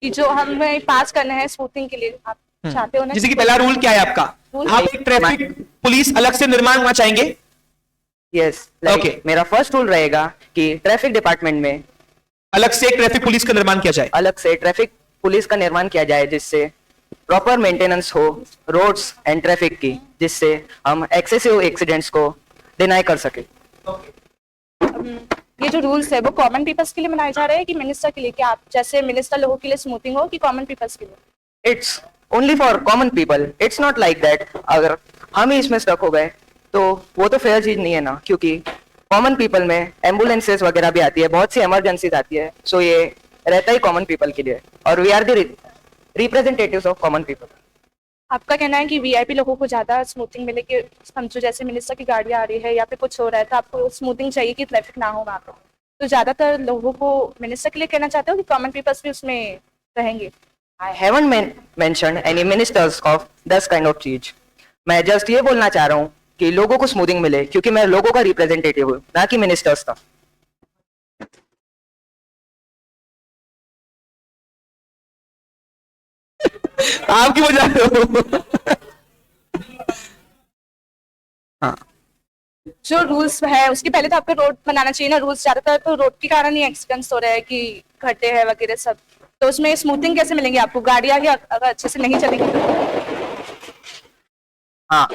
कि जो हमें पास करना है स्मूथिंग के लिए, आप चाहते हो ना? जैसे कि पहला रूल क्या है आपका? रूल आप एक ट्रैफिक पुलिस अलग से निर्माण होना चाहेंगे? Yes, Okay. मेरा फर्स्ट रूल रहेगा कि ट्रैफिक डिपार्टमेंट में अलग से एक ट्रैफिक पुलिस का निर्माण किया जाए। अलग से ट्रैफिक पुलिस का निर्माण किया जाए, जिससे प्रॉपर मेंटेनेंस हो रोड्स एंड ट्रैफिक की, जिससे हम एक्सेसिव एक्सीडेंट्स को डिनाई कर सके। ये जो रूल्स है वो कॉमन पीपल्स के लिए बनाए जा रहे हैं कि मिनिस्टर के लिए? कि आप जैसे मिनिस्टर लोगों के लिए स्मूथिंग हो कि कॉमन पीपल्स के लिए? It's only for common people, it's not like that. अगर हम ही इसमें स्टक हो गए तो वो तो फेयर चीज नहीं है ना, क्योंकि कॉमन पीपल में एम्बुलेंसेस वगैरह भी आती है, बहुत सी इमरजेंसीज आती है, सो ये रहता ही कॉमन पीपल के लिए, और we are the representatives of common people. आपका कहना है कि वीआईपी लोगों को ज्यादा स्मूथिंग मिले, कि समझो जैसे मिनिस्टर की गाड़ी आ रही है या फिर कुछ हो रहा है तो आपको स्मूथिंग चाहिए कि ट्रैफिक ना हो वहाँ पे, तो ज्यादातर लोगों को मिनिस्टर के लिए कहना चाहते हो कि कॉमन पीपल्स भी उसमें रहेंगे? I haven't mentioned any ministers of this kind of चीज। मैं जस्ट ये बोलना चाह रहा हूँ कि लोगों को स्मूथिंग मिले, क्योंकि मैं लोगों का रिप्रेजेंटेटिव हूँ, ना कि मिनिस्टर्स का। आप क्यों बजा रहे हो? हाँ, जो रूल्स है उसके पहले तो आपको रोड बनाना चाहिए ना। रूल्स ज्यादातर तो रोड के कारण ही एक्सीडेंट्स हो रहे हैं कि खड्डे हैं वगैरह सब, तो उसमें स्मूथिंग कैसे मिलेंगे आपको? गाड़ी आगे अगर अच्छे से नहीं चलेगी तो? हाँ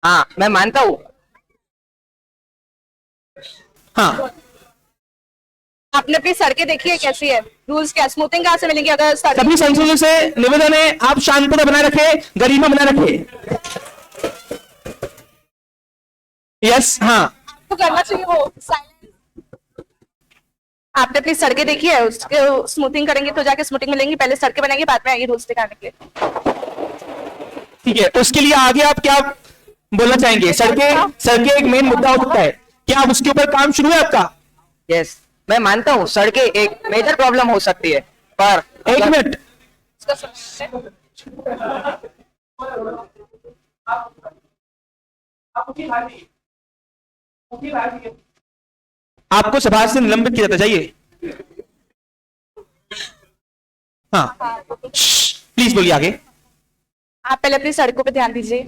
हाँ, मैं मानता हूँ। हाँ, आपने अपनी सड़कें देखी है कैसी है? रूल्स क्या, स्मूथिंग कहाँ से मिलेंगी अगर सड़क? सभी सांसदों से निवेदन है आप शांतता बनाए रखे, गरिमा बनाए रखे। यस, हाँ, आपको करना चाहिए वो साइलेंस। आपने अपनी सड़कें देखी है, उसके स्मूथिंग करेंगे तो जाके स्मूथिंग मिलेंगी। पहले सड़कें बनाएंगे, बाद में आएंगे रूल्स दिखाने के लिए। ठीक है, उसके लिए आगे आप क्या बोलना चाहेंगे? सड़कें एक मेन मुद्दा हो सकता है, क्या आप उसके ऊपर काम शुरू है आपका? यस, मैं मानता हूँ सड़कें एक मेजर प्रॉब्लम हो सकती है, पर एक मिनट, उसका solution आपको सभा से निलंबित किया जाता, जाइए। हाँ, प्लीज बोलिए आगे। आप पहले अपनी सड़कों पे ध्यान दीजिए।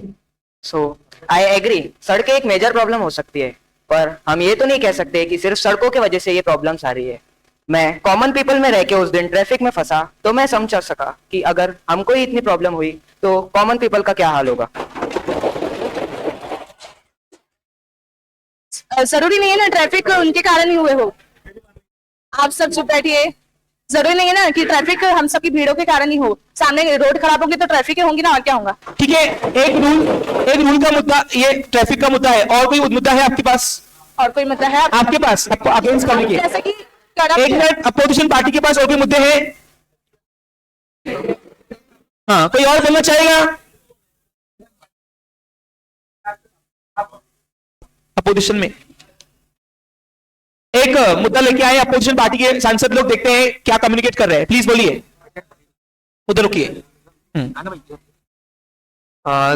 सो आई एग्री, सड़कें एक मेजर प्रॉब्लम हो सकती है, पर हम ये तो नहीं कह सकते कि सिर्फ सड़कों की वजह से ये प्रॉब्लम्स आ रही है। मैं कॉमन पीपल में रह के उस दिन ट्रैफिक में फंसा तो मैं समझ सका कि अगर हमको ही इतनी प्रॉब्लम हुई तो कॉमन पीपल का क्या हाल होगा। जरूरी नहीं है ना ट्रैफिक उनके कारण ही हुए हो। आप सब चुप बैठिए। जरूरी नहीं है ना कि ट्रैफिक हम सबकी भीड़ों के कारण ही हो। सामने रोड खराब होगी तो ट्रैफिक ही होंगी ना, और क्या होगा? ठीक है, एक रूल का मुद्दा, ये ट्रैफिक का मुद्दा है, और कोई मुद्दा है आपके पास? और कोई मुद्दा है आपके पास आपको अगेंस्ट करने के? जैसे कि एक मिनट, अपोजिशन पार्टी के पास और कोई मुद्दे हैं? हाँ, कोई और बोलना चाहेगा अपोजिशन में? एक मुद्दा लेके आए अपोजिशन पार्टी के सांसद लोग, देखते हैं क्या कम्युनिकेट कर रहे हैं। प्लीज बोलिए, उधर रुकिए।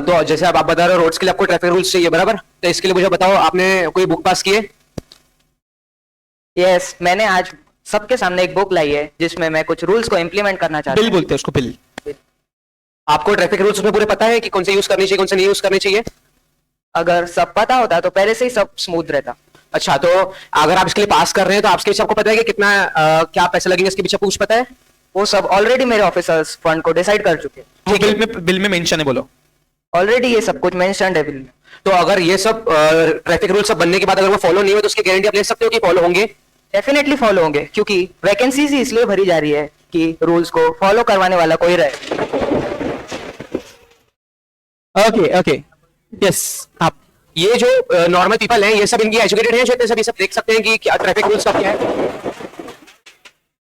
तो जैसे आप बता रहे हो रोड्स के लिए आपको ट्रैफिक रूल्स चाहिए, बराबर? तो इसके लिए मुझे बताओ, आपने कोई बुक पास की है? यस, मैंने आज सबके सामने एक बुक लाई है जिसमें मैं कुछ रूल्स को इम्प्लीमेंट करना चाहता बिल हूँ। बोलते हैं उसको, बिल। आपको ट्रैफिक रूल्स उसमें पूरे पता है कि कौन से यूज करनी चाहिए, कौन से नहीं यूज करनी चाहिए? अगर सब पता होता तो पहले से ही सब स्मूथ रहता। अच्छा, तो अगर आप इसके लिए पास कर रहे हैं तो आपके पीछे आपको पता है कि कितना क्या पैसे लगेंगे इसके पीछे, आपको कुछ पता है? वो सब ऑलरेडी मेरे ऑफिसर्स फंड को डिसाइड कर चुके हैं। वो बिल में मेंशन है, बोलो। ऑलरेडी ये सब कुछ मेंशन्ड है बिल में। तो अगर ये सब ट्रैफिक रूल सब बनने के बाद अगर वो फॉलो नहीं हुए तो उसकी गारंटी आप ले सकते हो कि फॉलो होंगे? डेफिनेटली फॉलो होंगे, क्योंकि वैकेंसीज ही इसलिए भरी जा रही है कि रूल्स को फॉलो करवाने वाला कोई रहे। ओके ओके यस आप ये जो नॉर्मल पीपल हैं ये सब इनकी एजुकेटेड हैं, शायद सब ये सब देख सकते हैं कि क्या ट्रैफिक रूल्स का क्या है।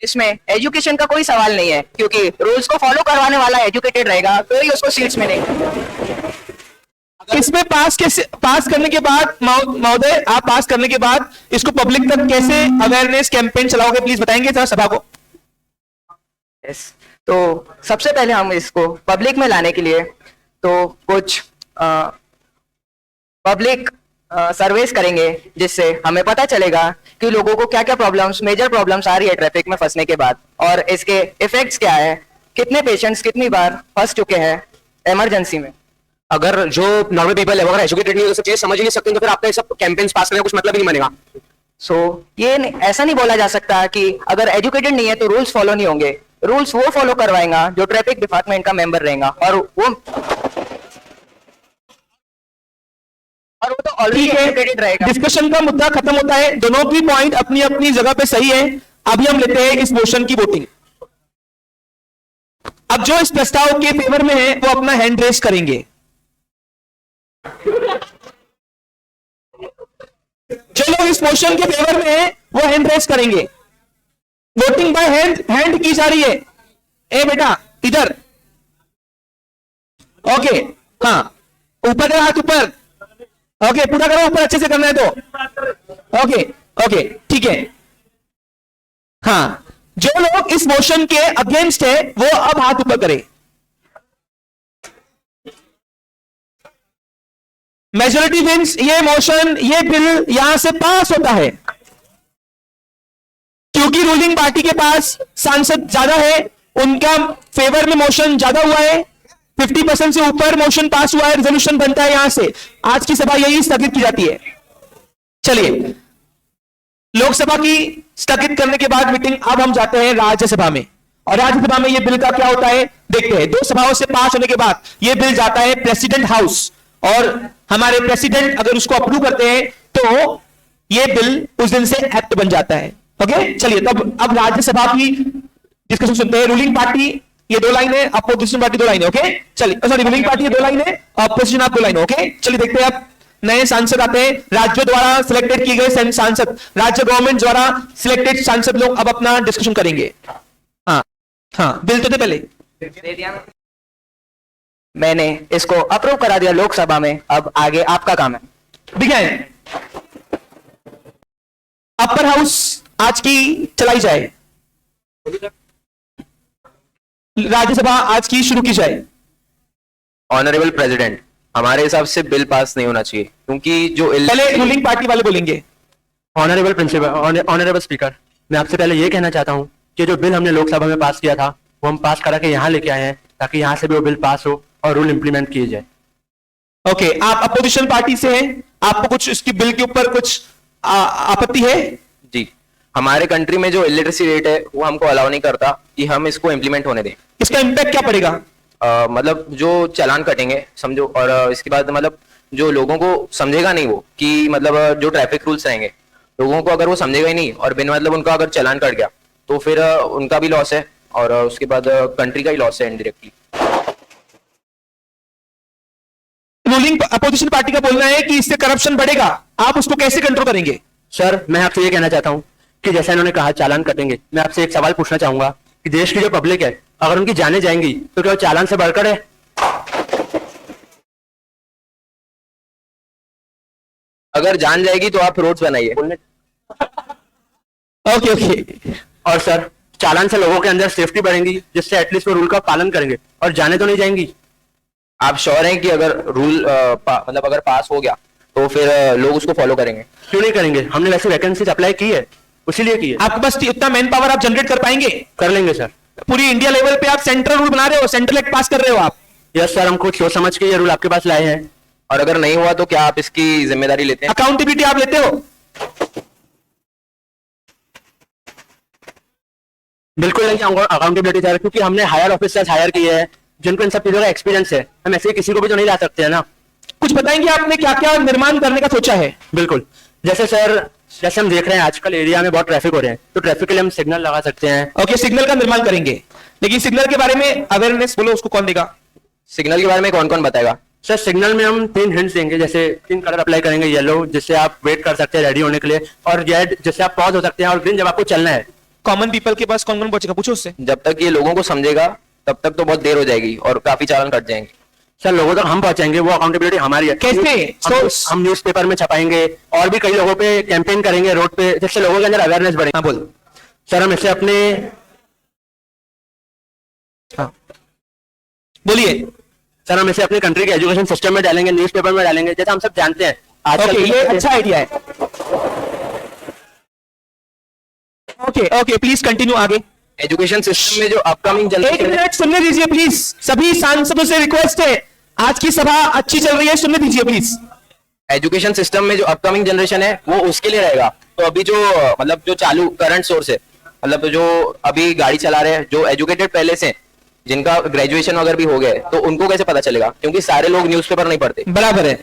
इसमें एजुकेशन का कोई सवाल नहीं है, क्योंकि रूल्स को फॉलो करवाने वाला एजुकेटेड रहेगा तो ही उसको सीट्स मिलेंगे। इसमें पास करने के बाद महोदय, आप पास करने के बाद इसको पब्लिक तक कैसे अवेयरनेस कैंपेन चलाओगे, प्लीज बताएंगे जरा सभा को। यस, तो सबसे पहले हम इसको पब्लिक में लाने के लिए तो कुछ पब्लिक सर्वेस करेंगे, जिससे हमें पता चलेगा कि लोगों को क्या क्या प्रॉब्लम्स, मेजर प्रॉब्लम्स आ रही है ट्रैफिक में फंसने के बाद, और इसके इफेक्ट्स क्या है, कितने पेशेंट्स कितनी बार फंस चुके हैं इमरजेंसी में। अगर जो नॉर्मल पीपल है वो अगर एजुकेटेड नहीं हो, सब चीजें समझ ही नहीं सकते तो फिर आपका ये सब कैंपेन्स पास करने का कुछ मतलब ही नहीं बनेगा। ये ऐसा नहीं बोला जा सकता कि अगर एजुकेटेड नहीं है तो रूल्स फॉलो नहीं होंगे। रूल्स वो फॉलो करवाएगा जो ट्रैफिक डिपार्टमेंट का मेंबर रहेगा, और वो तो ऑलरेडी ठीक है, एजुकेटेड रहेगा। डिस्कशन का मुद्दा खत्म होता है, दोनों की पॉइंट अपनी अपनी जगह पे सही है। अभी हम लेते हैं इस मोशन की वोटिंग। अब जो इस प्रस्ताव के फेवर में है वो अपना हैंड रेस करेंगे। जो लोग इस मोशन के फेवर में है वो हैंड रेस करेंगे। वोटिंग बाय हैंड की जा रही है। ए बेटा इधर, ओके, हाँ ऊपर करो, हाथ ऊपर, ओके पूरा करो, ऊपर अच्छे से करना है तो ओके ओके ठीक है। हाँ, जो लोग इस मोशन के अगेंस्ट है वो अब हाथ ऊपर करें। मेजोरिटी विंस, ये मोशन, ये बिल यहां से पास होता है क्योंकि रूलिंग पार्टी के पास सांसद ज्यादा है, उनका फेवर में मोशन ज्यादा हुआ है, 50% से ऊपर मोशन पास हुआ है, रेजोल्यूशन बनता है। यहां से आज की सभा यही स्थगित की जाती है। चलिए, लोकसभा की स्थगित करने के बाद मीटिंग, अब हम जाते हैं राज्यसभा में, और राज्यसभा में यह बिल का क्या होता है देखते हैं। दो सभाओं से पास होने के बाद यह बिल जाता है प्रेसिडेंट हाउस, और हमारे प्रेसिडेंट अगर उसको अप्रूव करते हैं तो यह बिल उस दिन से एक्ट बन जाता है। ओके, चलिए तब अब राज्यसभा की डिस्कशन सुनते हैं। रूलिंग पार्टी ये 2 लाइन है, अपोजिशन पार्टी 2 लाइन है। ओके चलिए, सॉरी रूलिंग पार्टी ये 2 लाइन है, अपोजिशन आप 2 लाइन है। ओके चलिए देखते हैं। अब नए सांसद आते हैं, राज्यों द्वारा सिलेक्टेड किए गए सांसद, राज्य गवर्नमेंट द्वारा सिलेक्टेड सांसद लोग अब अपना डिस्कशन करेंगे। हाँ हाँ, बिल तो दे पहले। मैंने इसको अप्रूव करा दिया लोकसभा में, अब आगे आपका काम है। बिगेन। अपर हाउस आज की चलाई जाए, राज्यसभा आज की शुरू की जाए। ऑनरेबल प्रेसिडेंट, हमारे हिसाब से बिल पास नहीं होना चाहिए, क्योंकि जो पहले रूलिंग पार्टी वाले बोलेंगे। ऑनरेबल प्रिंसिपल, ऑनरेबल स्पीकर, मैं आपसे पहले ये कहना चाहता हूँ कि जो बिल हमने लोकसभा में पास किया था वो हम पास करा के यहाँ लेके आए हैं, ताकि यहाँ से भी वो बिल पास हो और रूल इंप्लीमेंट किए जाए। ओके, आप अपोजिशन पार्टी से हैं, आपको कुछ इसकी बिल के ऊपर कुछ आपत्ति है? जी, हमारे कंट्री में जो इलिटरेसी रेट है वो हमको अलाउ नहीं करता कि हम इसको इम्प्लीमेंट होने दें। इसका इम्पैक्ट क्या पड़ेगा? मतलब जो चालान कटेंगे समझो, और इसके बाद मतलब जो लोगों को समझेगा नहीं वो कि मतलब जो ट्रैफिक रूल्स रहेंगे, लोगों को अगर वो समझेगा ही नहीं और बिन मतलब उनका अगर चालान कट गया तो फिर उनका भी लॉस है, और उसके बाद कंट्री का ही लॉस है इनडायरेक्टली। रूलिंग अपोजिशन पार्टी का बोलना है कि इससे करप्शन बढ़ेगा, आप उसको कैसे कंट्रोल करेंगे? सर, मैं आपसे ये कहना चाहता हूँ कि जैसा इन्होंने कहा चालान कटेंगे, मैं आपसे एक सवाल पूछना चाहूंगा कि देश की जो पब्लिक है, अगर उनकी जानें जाएंगी तो क्या वो चालान से बढ़कर है? अगर जान जाएगी तो आप रोड्स बनाइए। Okay okay. और सर, चालान से लोगों के अंदर सेफ्टी बढ़ेगी, जिससे एटलीस्ट वो रूल का पालन करेंगे, और जाने तो नहीं जाएंगी। आप श्योर हैं कि अगर रूल मतलब अगर पास हो गया तो फिर लोग उसको फॉलो करेंगे? क्यों नहीं करेंगे, हमने वैसे वैकेंसीज अप्लाई की है, उसीलिए की है। आपके पास इतना मैन पावर आप जनरेट कर पाएंगे? कर लेंगे सर। पूरी इंडिया लेवल पे आप सेंट्रल रूल बना रहे हो, सेंट्रल एक्ट पास कर रहे हो आप? यस सर, हम खुद सोच समझ के ये रूल आपके पास लाए हैं। और अगर नहीं हुआ तो क्या आप इसकी जिम्मेदारी लेते हैं? अकाउंटेबिलिटी आप लेते हो? बिल्कुल नहीं अकाउंटेबिलिटी सर, क्योंकि हमने हायर ऑफिसर्स हायर किए हैं जिनको इन सब चीजों का एक्सपीरियंस है, हम ऐसे ही किसी को भी तो नहीं ला सकते हैं ना। कुछ बताएंगे आपने क्या क्या निर्माण करने का सोचा है? बिल्कुल, जैसे सर, जैसे हम देख रहे हैं आजकल एरिया में बहुत ट्रैफिक हो रहे हैं, तो ट्रैफिक के लिए हम सिग्नल लगा सकते हैं। ओके, सिग्नल का निर्माण करेंगे, लेकिन सिग्नल के बारे में अवेयरनेस बोलो, उसको कौन देगा? सिग्नल के बारे में कौन कौन बताएगा? सर सिग्नल में हम 3 हिंट्स देंगे, जैसे 3 कलर अप्लाई करेंगे, येलो जिससे आप वेट कर सकते हैं रेडी होने के लिए, और रेड जिससे आप पॉज हो सकते हैं, और ग्रीन जब आपको चलना है। कॉमन पीपल के पास कौन कौन पहुंचेगा, पूछो उससे। जब तक ये लोगों को समझेगा तब तक तो बहुत देर हो जाएगी और काफी चालान कट जाएंगे। सर लोगों तक हम पहुंचाएंगे, वो अकाउंटेबिलिटी हमारी है। कैसे? हम न्यूज़पेपर में छपाएंगे और भी कई लोगों पे कैंपेन करेंगे रोड पे, जिससे लोगों के अंदर अवेयरनेस बढ़े। हाँ बोल। सर हम इससे अपने, हाँ बोलिए। सर हम इसे अपने कंट्री के एजुकेशन सिस्टम में डालेंगे, न्यूज़पेपर में डालेंगे, जैसा हम सब जानते हैं आजकल। ओके, ये अच्छा आइडिया है। ओके ओके, प्लीज कंटिन्यू आगे। एजुकेशन सिस्टम में जो अपकमिंग एक जनरेशन मिनट सुनने दीजिए प्लीज, सभी सांसदों से रिक्वेस्ट है, आज की सभा अच्छी चल रही है, सुनने दीजिए प्लीज। एजुकेशन सिस्टम में जो अपकमिंग जनरेशन है वो उसके लिए रहेगा। तो अभी जो मतलब जो चालू करंट सोर्स है, मतलब जो अभी गाड़ी चला रहे हैं, जो एजुकेटेड पहले से, जिनका ग्रेजुएशन वगैरह भी हो गए, तो उनको कैसे पता चलेगा? क्योंकि सारे लोग न्यूज़पेपर नहीं पढ़ते। बराबर है।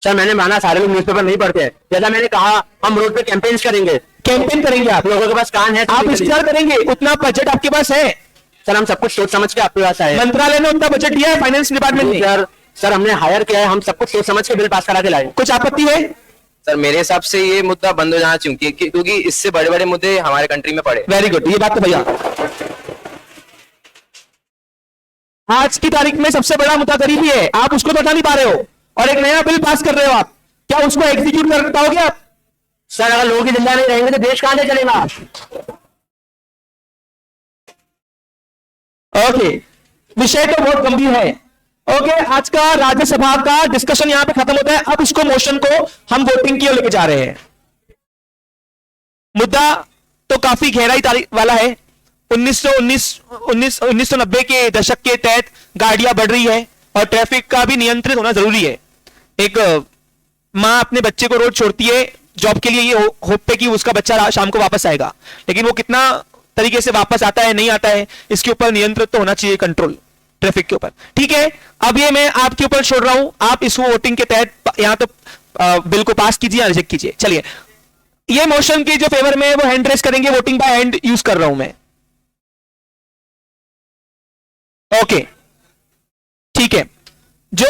सर मैंने माना सारे लोग न्यूज़पेपर नहीं पढ़ते हैं, जैसा मैंने कहा हम रोड पे कैंपेन्स करेंगे, कैंपेन करेंगे आप, लोगों के पास कान है तो आप निकलिए। इस्तेमाल करेंगे, उतना बजट आपके पास है, सर हम सब कुछ सोच समझ के आपके पास आए हैं। मंत्रालय ने उतना बजट दिया है, फाइनेंस डिपार्टमेंट ने। सर हमने हायर किया है, हम सब कुछ सोच समझ के बिल पास करा के लाए। कुछ आपत्ति है? सर मेरे हिसाब से ये मुद्दा बंद हो जाना चाहिए, क्योंकि इससे बड़े बड़े मुद्दे हमारे कंट्री में पड़े। वेरी गुड, ये बात तो भैया। आज की तारीख में सबसे बड़ा मुद्दा गरीबी है, आप उसको बता नहीं पा रहे हो, और एक नया बिल पास कर रहे हो आप, क्या उसको एग्जीक्यूट कर पाओगे आप? सर अगर लोगों की जिंदा नहीं रहेंगे तो देश कहां से चलेगा? ओके, विषय तो बहुत गंभीर है। ओके, आज का राज्यसभा का डिस्कशन यहां पे खत्म होता है। अब इसको मोशन को हम वोटिंग की ओर लेके जा रहे हैं। मुद्दा तो काफी गहराई तारीख वाला है। 1990 के दशक के तहत गाड़ियां बढ़ रही है और ट्रैफिक का भी नियंत्रित होना जरूरी है। एक माँ अपने बच्चे को रोज छोड़ती है जॉब के लिए, ये होप पे कि उसका बच्चा शाम को वापस आएगा, लेकिन वो कितना तरीके से वापस आता है नहीं आता है, इसके ऊपर नियंत्रित तो होना चाहिए, कंट्रोल ट्रैफिक के ऊपर। ठीक है, अब ये मैं आपके ऊपर छोड़ रहा हूं, आप इसको वोटिंग के तहत यहां तो बिल को पास कीजिए या रिजेक्ट कीजिए। चलिए, ये मोशन के जो फेवर में है वो हैंड रेस करेंगे, वोटिंग बाय हैंड यूज कर रहा हूं मैं। ओके ठीक है, जो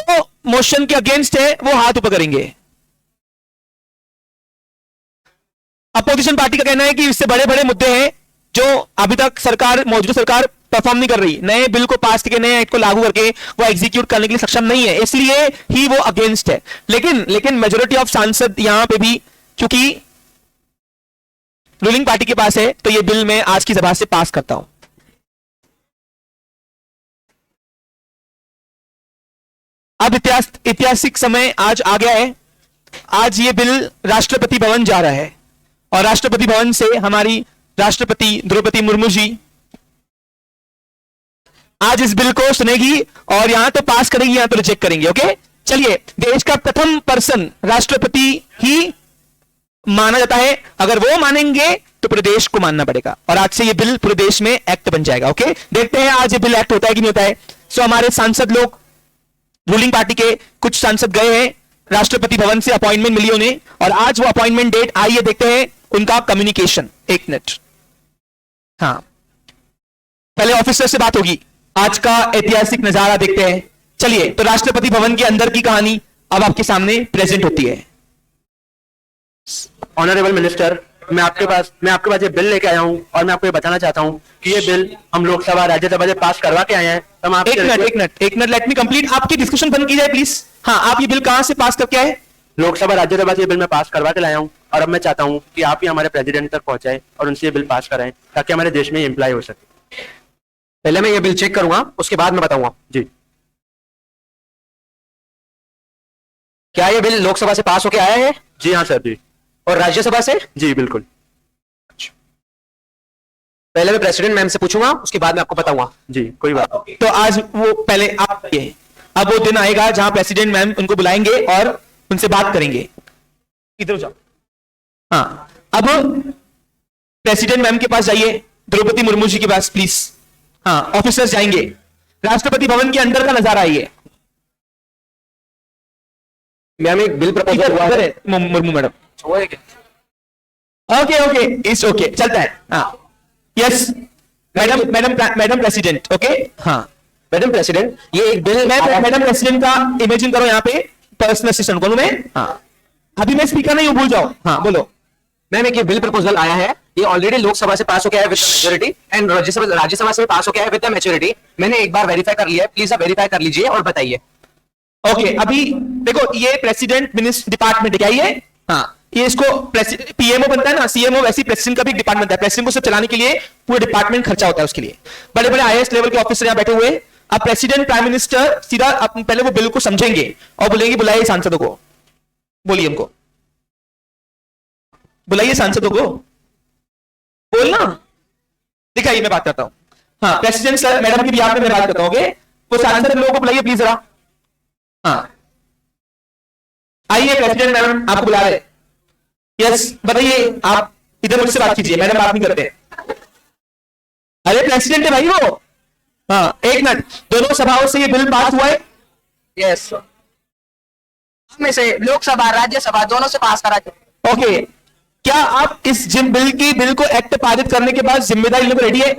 मोशन के अगेंस्ट है वो हाथ ऊपर करेंगे। अपोजिशन पार्टी का कहना है कि इससे बड़े बड़े मुद्दे हैं जो अभी तक सरकार, मौजूदा सरकार परफॉर्म नहीं कर रही, नए बिल को पास करके, नए एक्ट को लागू करके वो एग्जीक्यूट करने के लिए सक्षम नहीं है, इसलिए ही वो अगेंस्ट है। लेकिन मेजोरिटी ऑफ सांसद यहां पे भी, क्योंकि रूलिंग पार्टी के पास है, तो ये बिल मैं आज की सभा से पास करता हूं। अब ऐतिहासिक समय आज आ गया है। आज ये बिल राष्ट्रपति भवन जा रहा है और राष्ट्रपति भवन से हमारी राष्ट्रपति द्रौपदी मुर्मू जी आज इस बिल को सुनेगी और यहां तो पास करेंगी, यहां तो रिजेक्ट करेंगे। ओके, चलिए, देश का प्रथम पर्सन राष्ट्रपति ही माना जाता है, अगर वो मानेंगे तो पूरे देश को मानना पड़ेगा, और आज से ये बिल पूरे देश में एक्ट बन जाएगा। ओके, देखते हैं आज ये बिल एक्ट होता है कि नहीं होता है। सो हमारे सांसद लोग, रूलिंग पार्टी के कुछ सांसद गए हैं, राष्ट्रपति भवन से अपॉइंटमेंट मिली उन्हें, और आज वो अपॉइंटमेंट डेट आई है, देखते हैं उनका कम्युनिकेशन। एक मिनट, हाँ, पहले ऑफिसर से बात होगी। आज का ऐतिहासिक नजारा देखते हैं। चलिए, तो राष्ट्रपति भवन के अंदर की कहानी अब आपके सामने प्रेजेंट होती है। ऑनरेबल मिनिस्टर, मैं आपके पास ये बिल लेके आया हूं, और मैं आपको ये बताना चाहता हूं कि ये बिल हम लोकसभा राज्यसभा से पास करवा के आए हैं। तो हम आपसे एक मिनट, लेट मी कंप्लीट। आपकी डिस्कशन बंद की जाए प्लीज। हाँ, आप ये बिल कहां से पास करके आए? लोकसभा राज्यसभा से ये बिल मैं पास करवा के लाया हूं, और अब मैं चाहता हूं कि आप ही हमारे प्रेसिडेंट तक पहुंचाएं और उनसे ये बिल पास कराएं, ताकि हमारे देश में ये इम्प्लाई हो सके। पहले मैं ये बिल चेक करूंगा, उसके बाद मैं बताऊंगा। जी, क्या ये बिल लोकसभा से पास होके आया है? जी हाँ सर जी। और राज्यसभा से? जी बिल्कुल। पहले मैं प्रेसिडेंट मैम से पूछूंगा, उसके बाद मैं आपको बताऊंगा। जी, कोई बात नहीं। तो आज वो पहले आप ये, अब वो दिन आएगा जहां प्रेसिडेंट मैम उनको बुलाएंगे और उनसे बात करेंगे। इधर जाओ। हाँ, अब प्रेसिडेंट मैम के पास जाइए, द्रौपदी मुर्मू जी के पास प्लीज। हाँ, ऑफिसर्स जाएंगे, राष्ट्रपति भवन के अंदर का नजारा आइए। मैम एक बिल प्रपोजल हुआ है। मुर्मू मैडम, हुआ है क्या? ओके ओके, इट्स ओके, चलता है। हाँ, yes madam, madam president, okay. हाँ मैडम प्रेसिडेंट, ये एक बिल मैडम प्रेसिडेंट का इमेजिन करो यहाँ पे पर्सनल असिस्टेंट बोलूं मैं। हाँ, अभी मैं स्पीकर नहीं हूं, भूल जाओ। हाँ बोलो। मैम एक ये बिल प्रपोजल आया है, ये ऑलरेडी लोकसभा से पास हो गया है विद मेजोरिटी एंड राज्यसभा से पास हो गया है विद मैच्योरिटी। मैंने एक बार वेरीफाई कर लिया है, प्लीज आप वेरीफाई कर लीजिए और बताइए। ओके, अभी देखो ये प्रेसिडेंट मिनिस्टर डिपार्टमेंट क्या है? हाँ, ये इसको पीएमओ बनता है ना, सीएमओ, वैसी प्रेसिडेंट का भी डिपार्टमेंट है। प्रेसिडेंट को सब चलाने के लिए पूरे डिपार्टमेंट खर्चा होता है उसके लिए। बड़े बड़े आईएएस लेवल के ऑफिसर यहाँ बैठे हुए। अब प्रेसिडेंट प्राइम मिनिस्टर सीधा पहले वो बिल को समझेंगे और बोलेंगे बुलाइए सांसदों को, बोलिए हमको, बुलाइए सांसदों को, बोलना, दिखाइए, मैं बात करता हूं। हाँ, प्रेसिडेंट सर मैडम की भी यहाँ पे मैं बात करता हूँ। ओके, वो सांसद लोगों को बुलाइए प्लीज जरा। हाँ, आइए प्रेसिडेंट मैडम आपको बुला रहे। यस, बताइए, आप इधर मुझसे बात कीजिए, मैडम बात नहीं करते। अरे प्रेसिडेंट है भाई वो। हाँ, एक मिनट, दोनों सभाओं से ये बिल पास हुआ है? यस, में से लोकसभा राज्यसभा दोनों से पास करा के। ओके, क्या आप इस बिल को एक्ट पारित करने के बाद जिम्मेदारी लेने को रेडी है?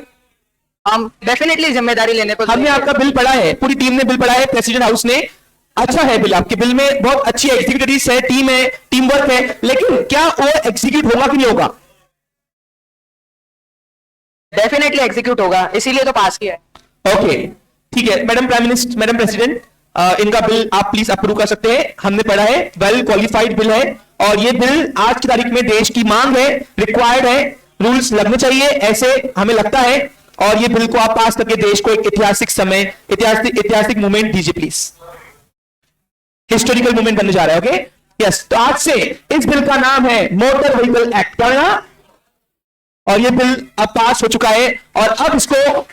हम डेफिनेटली जिम्मेदारी लेने को। हमने आपका बिल पढ़ा है, पूरी टीम ने बिल पढ़ा है, प्रेसिडेंट हाउस ने। अच्छा है बिल, आपके बिल में बहुत अच्छी एग्जीक्यूटिव है, टीम है, टीम वर्क है, लेकिन क्या वो एग्जीक्यूट होगा कि नहीं होगा? डेफिनेटली एग्जीक्यूट होगा, इसीलिए तो पास किया है। ओके, ठीक है। Madam prime minister, madam president, इनका बिल आप प्लीज अप्रूव कर सकते हैं। हमने पढ़ा है, वेल क्वालिफाइड बिल है, और ये बिल आज की तारीख में देश की मांग है, रिक्वायर्ड है, रूल्स लगने चाहिए ऐसे हमें लगता है। और ये बिल को आप पास करके देश को एक ऐतिहासिक मूवमेंट दीजिए प्लीज। हिस्टोरिकल मूवमेंट बनने जा रहा है। ओके, यस, तो आज से इस बिल का नाम है मोटर व्हीकल एक्ट, पढ़ना। और ये बिल अब पास हो चुका है, और अब इसको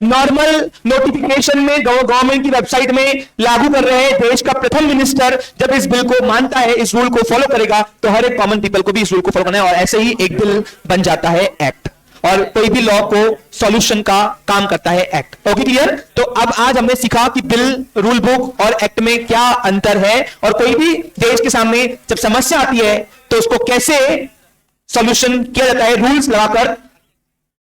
नॉर्मल नोटिफिकेशन में गवर्नमेंट की वेबसाइट में लागू कर रहे हैं। देश का प्रथम मिनिस्टर जब इस बिल को मानता है, इस रूल को फॉलो करेगा, तो हर एक कॉमन पीपल को भी इस रूल को फॉलो करना है, और ऐसे ही एक बिल बन जाता है एक्ट, और कोई भी लॉ को सॉल्यूशन का काम करता है एक्ट। Okay, clear? तो अब आज हमने सीखा कि बिल, रूल बुक और एक्ट में क्या अंतर है, और कोई भी देश के सामने जब समस्या आती है तो उसको कैसे सॉल्यूशन किया जाता है, रूल्स लगाकर,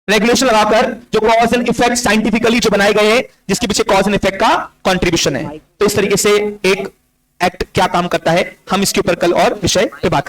रेगुलेशन लगाकर, जो कॉज एंड इफेक्ट साइंटिफिकली जो बनाए गए हैं, जिसके पीछे कॉज एंड इफेक्ट का कंट्रीब्यूशन है। तो इस तरीके से एक एक्ट क्या काम करता है, हम इसके ऊपर कल और विषय पे बात करेंगे।